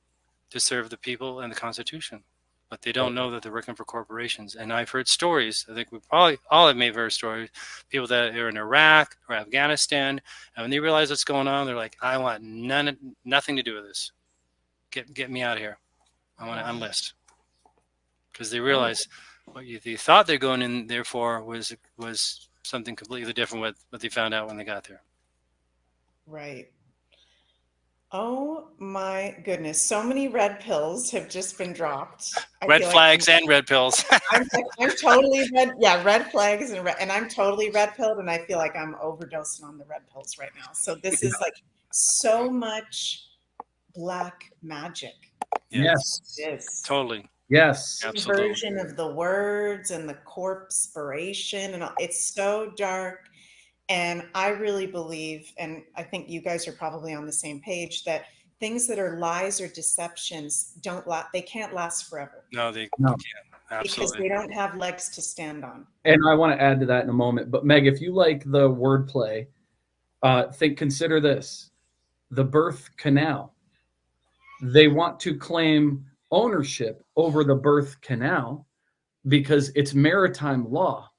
to serve the people and the Constitution, but they don't know that they're working for corporations. And I've heard stories. I think we probably all have heard stories. People that are in Iraq or Afghanistan, and when they realize what's going on, they're like, "I want nothing to do with this. Get me out of here. I want to enlist," because they realize what they thought they're going in there for was something completely different with what they found out when they got there. Right. Oh my goodness. So many red pills have just been dropped. Red flags and red pills. I'm totally red. Yeah, red flags and I'm totally red pilled, and I feel like I'm overdosing on the red pills right now. So this is like so much black magic. Yes. Yes. Totally. Yes. Absolutely. Version of the words and the corporation, and it's so dark. And I really believe, and I think you guys are probably on the same page, that things that are lies or deceptions they can't last forever. No, they can't. Absolutely. Because they don't have legs to stand on. And I want to add to that in a moment. But Meg, if you like the wordplay, Consider this, the birth canal. They want to claim ownership over the birth canal because it's maritime law.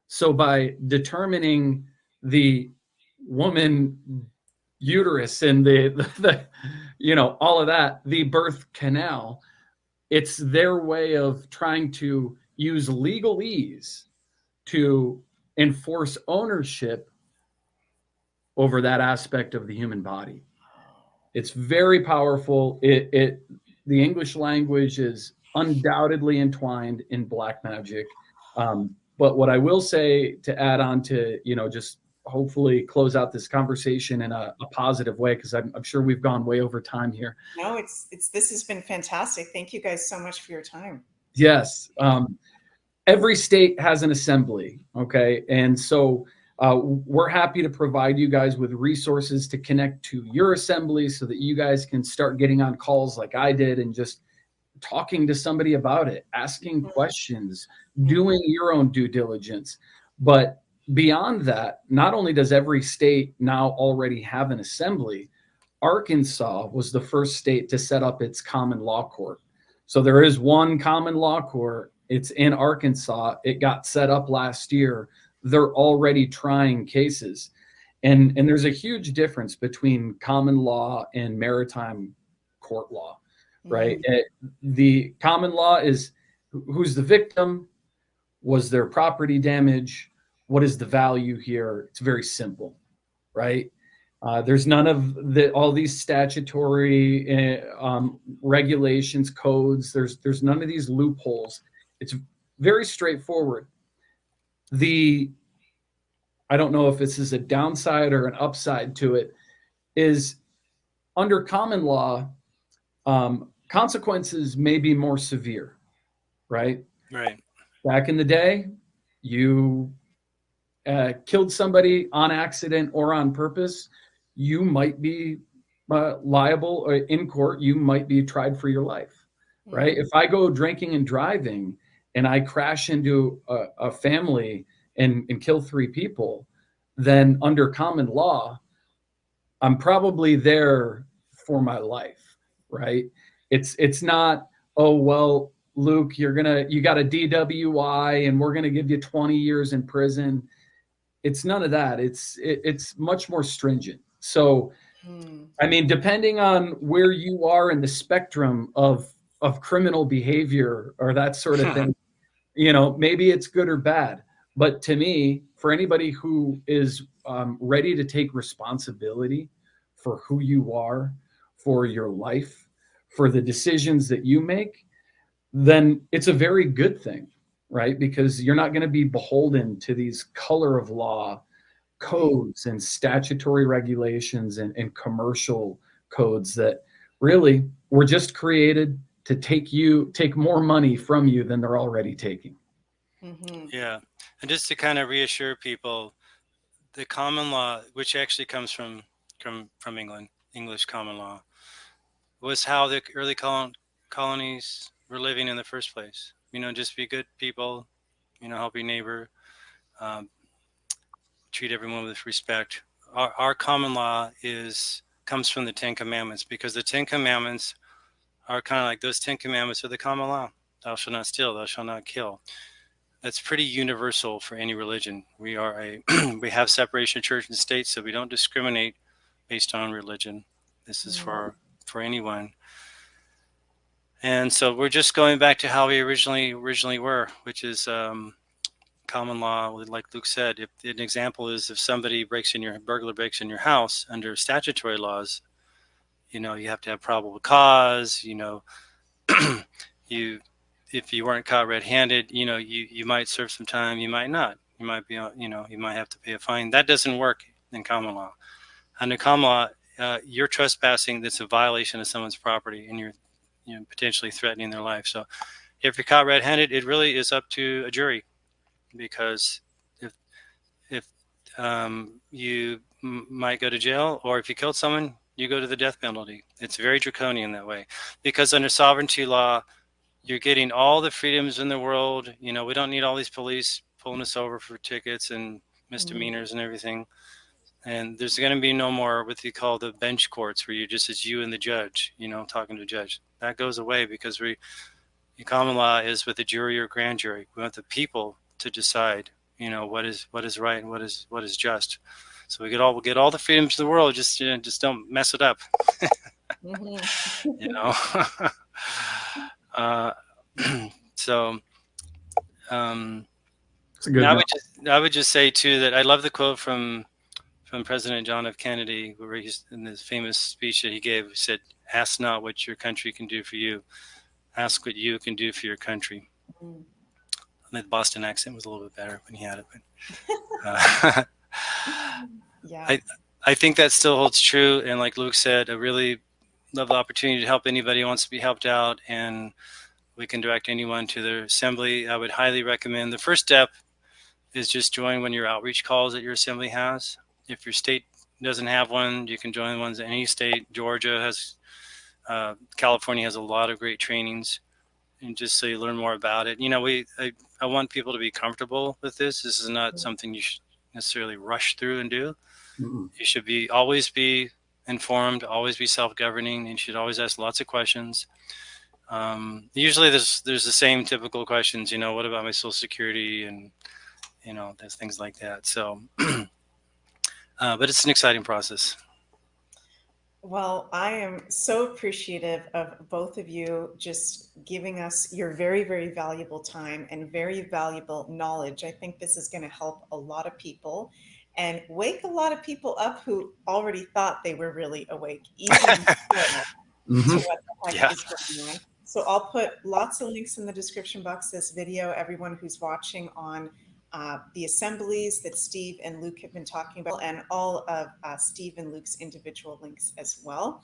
So by determining the woman uterus and the all of that, the birth canal, it's their way of trying to use legalese to enforce ownership over that aspect of the human body. It's very powerful. The English language is undoubtedly entwined in black magic. But what I will say to add on to, just hopefully close out this conversation in a positive way, because I'm sure we've gone way over time here. No, this has been fantastic. Thank you guys so much for your time. Yes. Every state has an assembly. Okay. And so we're happy to provide you guys with resources to connect to your assembly so that you guys can start getting on calls like I did and just talking to somebody about it, asking questions, doing your own due diligence. But beyond that, not only does every state now already have an assembly, Arkansas was the first state to set up its common law court. So there is one common law court. It's in Arkansas. It got set up last year. They're already trying cases. And there's a huge difference between common law and maritime court law, right? The common law is who's the victim? Was there property damage? What is the value here? It's very simple, right? There's none of all these statutory regulations, codes. There's none of these loopholes. It's very straightforward. I don't know if this is a downside or an upside to it, is under common law, consequences may be more severe, right? Right. Back in the day, you killed somebody on accident or on purpose, you might be liable, or in court, you might be tried for your life, right? If I go drinking and driving and I crash into a family and kill 3 people, then under common law, I'm probably there for my life, right? It's not, oh, well, Luke, you got a DWI and we're going to give you 20 years in prison. It's none of that. It's much more stringent. So, I mean, depending on where you are in the spectrum of criminal behavior or that sort of thing, maybe it's good or bad. But to me, for anybody who is ready to take responsibility for who you are, for your life, for the decisions that you make, then it's a very good thing, right? Because you're not going to be beholden to these color of law codes and statutory regulations and commercial codes that really were just created to take more money from you than they're already taking. Yeah. And just to kind of reassure people, the common law, which actually comes from England, English common law, was how the early colonies were living in the first place. Just be good people, help your neighbor, treat everyone with respect. Our common law comes from the 10 Commandments, because the 10 Commandments are kind of like those 10 Commandments are the common law. Thou shalt not steal, thou shalt not kill. That's pretty universal for any religion. We have separation of church and state, so we don't discriminate based on religion. This is for anyone. And so we're just going back to how we originally were, which is common law. Like Luke said, if an example is if somebody burglar breaks in your house under statutory laws, you have to have probable cause. If you weren't caught red-handed, you might serve some time, you might not. You might be, you might have to pay a fine. That doesn't work in common law. Under common law, you're trespassing. That's a violation of someone's property, and you're potentially threatening their life. So if you're caught red-handed, it really is up to a jury, because if you might go to jail, or if you killed someone, you go to the death penalty. It's very draconian that way, because under sovereignty law, you're getting all the freedoms in the world. We don't need all these police pulling us over for tickets and misdemeanors and everything. And there's going to be no more what they call the bench courts, where it's you and the judge, talking to a judge. That goes away, because common law is with the jury or grand jury. We want the people to decide, what is right and what is just. So we'll get all the freedoms of the world. Just don't mess it up. So I would just say too that I love the quote from President John F. Kennedy, where he's in this famous speech that he gave. He said, "Ask not what your country can do for you. Ask what you can do for your country." The Boston accent was a little bit better when he had it. But, yeah. I think that still holds true. And like Luke said, I really love the opportunity to help anybody who wants to be helped out. And we can direct anyone to their assembly. I would highly recommend, the first step is just join one of your outreach calls that your assembly has. If your state doesn't have one, you can join ones in any state. Georgia has, California has a lot of great trainings, and just so you learn more about it. I want people to be comfortable with this. This is not something you should necessarily rush through and do. You should always be informed, always be self-governing, and you should always ask lots of questions. Usually there's the same typical questions, what about my Social Security, and there's things like that. So but it's an exciting process. Well, I am so appreciative of both of you just giving us your very, very valuable time and very valuable knowledge. I think this is going to help a lot of people and wake a lot of people up who already thought they were really awake, even to what the heck is going on. So I'll put lots of links in the description box of this video. Everyone who's watching on the assemblies that Steve and Luke have been talking about, and all of Steve and Luke's individual links as well.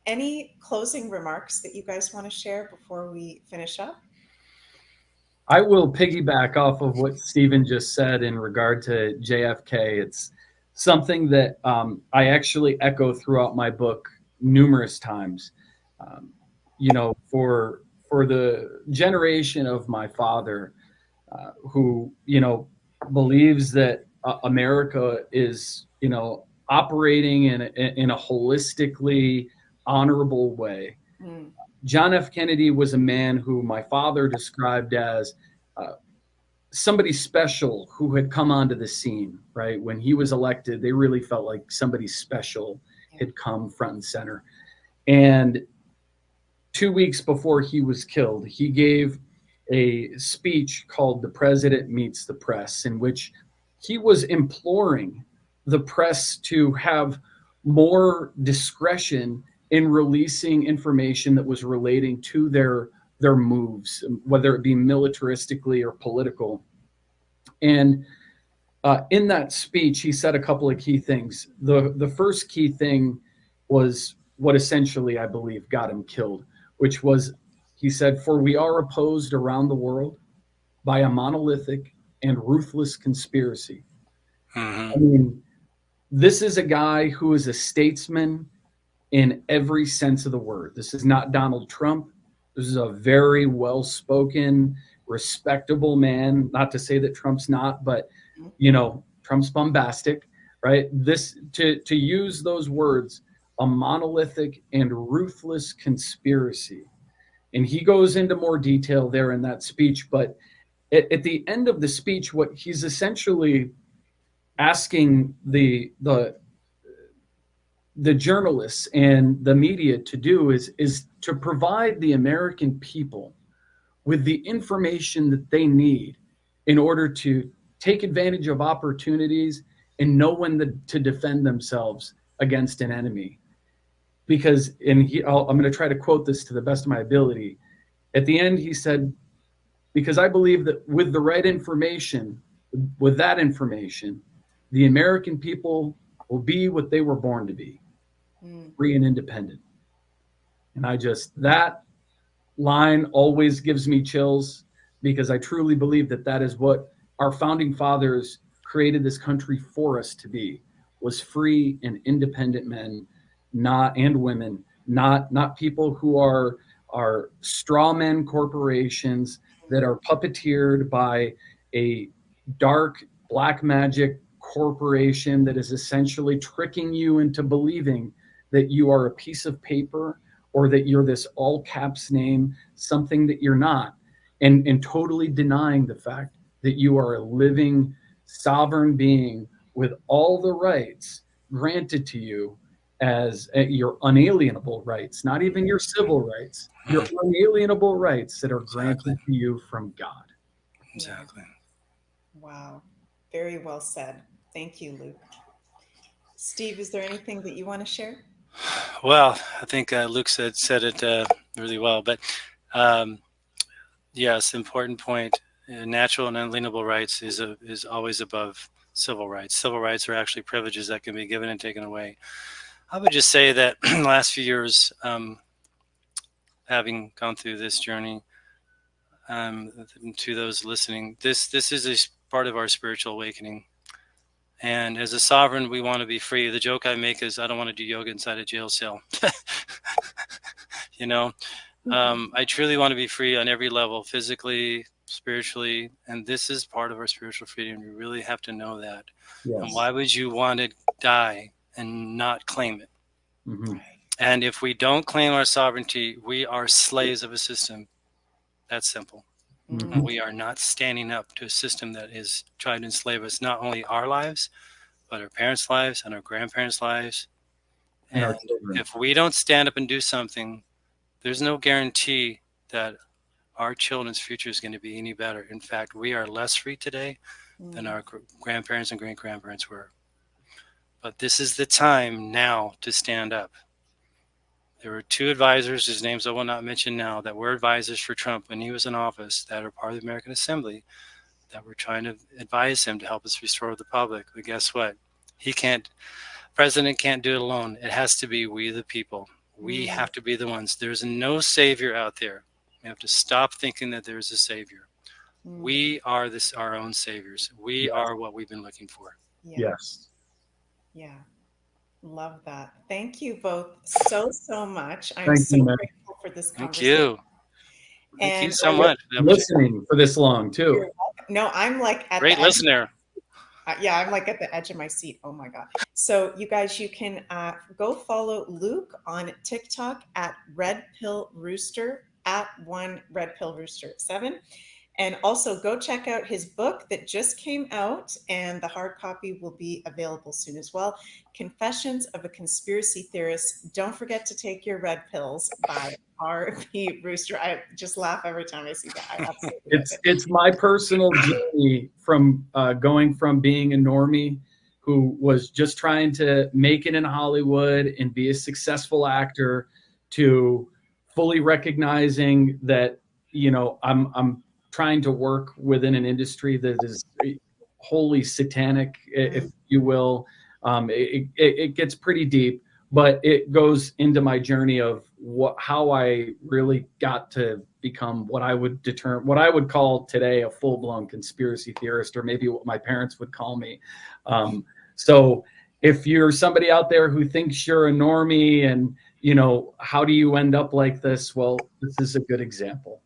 Any closing remarks that you guys want to share before we finish up? I will piggyback off of what Stephen just said in regard to JFK. It's something that I actually echo throughout my book numerous times. For the generation of my father, who believes that America is operating in a holistically honorable way. John F. Kennedy was a man who my father described as somebody special who had come onto the scene, right? When he was elected, they really felt like somebody special had come front and center. And 2 weeks before he was killed, he gave a speech called "The President Meets the Press," in which he was imploring the press to have more discretion in releasing information that was relating to their moves, whether it be militaristically or political. And in that speech, he said a couple of key things. The first key thing was what essentially, I believe, got him killed, which was, he said, "For we are opposed around the world by a monolithic and ruthless conspiracy." I mean, this is a guy who is a statesman in every sense of the word. This is not Donald Trump. This is a very well-spoken, respectable man. Not to say that Trump's not, but Trump's bombastic, right? This to use those words, a monolithic and ruthless conspiracy. And he goes into more detail there in that speech. But at the end of the speech, what he's essentially asking the journalists and the media to do is to provide the American people with the information that they need in order to take advantage of opportunities and know when to defend themselves against an enemy. Because, I'm going to try to quote this to the best of my ability. At the end, he said, "Because I believe that with the right information, with that information, the American people will be what they were born to be, free and independent." And that line always gives me chills, because I truly believe that is what our founding fathers created this country for us to be, was free and independent men, and women, not people who are straw man corporations that are puppeteered by a dark black magic corporation that is essentially tricking you into believing that you are a piece of paper or that you're this all caps name, something that you're not, and totally denying the fact that you are a living, sovereign being with all the rights granted to you as your unalienable rights, not even your civil rights, your unalienable rights that are Exactly. granted to you from God. Exactly. Wow. Very well said. Thank you, Luke. Steve, is there anything that you want to share? Well, I think Luke said it really well. But yes, important point. Natural and unalienable rights is always above civil rights. Civil rights are actually privileges that can be given and taken away. I would just say that in the last few years, having gone through this journey, to those listening, this is a part of our spiritual awakening. And as a sovereign, we want to be free. The joke I make is I don't want to do yoga inside a jail cell. You know, I truly want to be free on every level, physically, spiritually, and this is part of our spiritual freedom. You really have to know that. Yes. And why would you want to die and not claim it? Mm-hmm. And if we don't claim our sovereignty, we are slaves of a system. That's simple. Mm-hmm. And we are not standing up to a system that is trying to enslave us, not only our lives, but our parents' lives and our grandparents' lives. And our And children. if we don't stand up and do something, there's no guarantee that our children's future is going to be any better. In fact, we are less free today than our grandparents and great-grandparents were. But this is the time now to stand up. There were two advisors, whose names I will not mention now, that were advisors for Trump when he was in office, that are part of the American Assembly, that were trying to advise him to help us restore the public. But guess what? President can't do it alone. It has to be we the people. We have to be the ones. There's no savior out there. We have to stop thinking that there's a savior. We are our own saviors. We are what we've been looking for. Yes. Yeah. Love that. Thank you both so much. I'm Thank so you, man. grateful for this Thank conversation. you. Thank you And so much. Listening for this long too. You're welcome. No, I'm like at Great the edge. listener. Yeah, I'm like at the edge of my seat. Oh my God. So you guys, you can go follow Luke on TikTok at Redpill Rooster, at one Redpill Rooster 7. And also go check out his book that just came out, and the hard copy will be available soon as well. Confessions of a Conspiracy Theorist. Don't forget to take your red pills by R.P. Rooster. I just laugh every time I see that. I absolutely love it. It's my personal journey from going from being a normie who was just trying to make it in Hollywood and be a successful actor to fully recognizing that, you know, I'm trying to work within an industry that is wholly satanic, if you will. It gets pretty deep, but it goes into my journey of how I really got to become what I would call today a full-blown conspiracy theorist, or maybe what my parents would call me. So if you're somebody out there who thinks you're a normie and, you know, how do you end up like this? Well, this is a good example.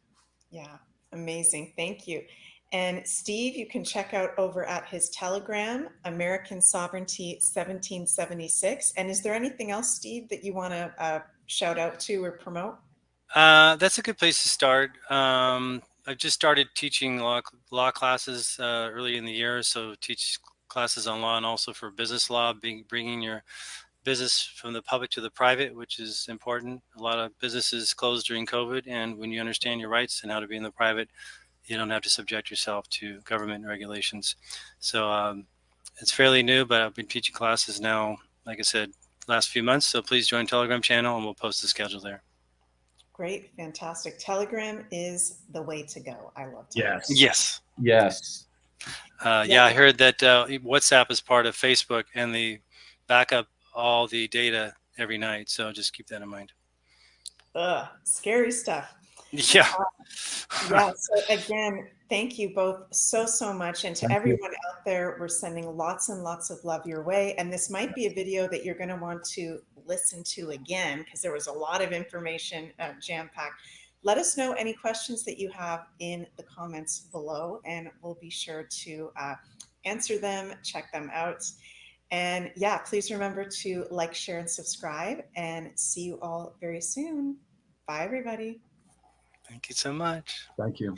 Yeah, amazing. Thank you. And Steve, you can check out over at his Telegram, American Sovereignty 1776. And is there anything else, Steve, that you want to shout out to or promote? That's a good place to start. I've just started teaching law classes early in the year, so teach classes on law and also for business law, bringing your business from the public to the private, which is important. A lot of businesses closed during COVID, and when you understand your rights and how to be in the private, you don't have to subject yourself to government regulations. So it's fairly new, but I've been teaching classes now, like I said, last few months. So please join Telegram channel and we'll post the schedule there. Great. Fantastic. Telegram is the way to go. I love Telegram. Yes. Yeah, I heard that WhatsApp is part of Facebook and they back up all the data every night. So just keep that in mind. Scary stuff. Yeah. Yeah. So again, thank you both so much. And to everyone out there, we're sending lots and lots of love your way. And this might be a video that you're going to want to listen to again, because there was a lot of information jam-packed. Let us know any questions that you have in the comments below, and we'll be sure to answer them, check them out. And yeah, please remember to like, share, and subscribe, and see you all very soon. Bye, everybody. Thank you so much. Thank you.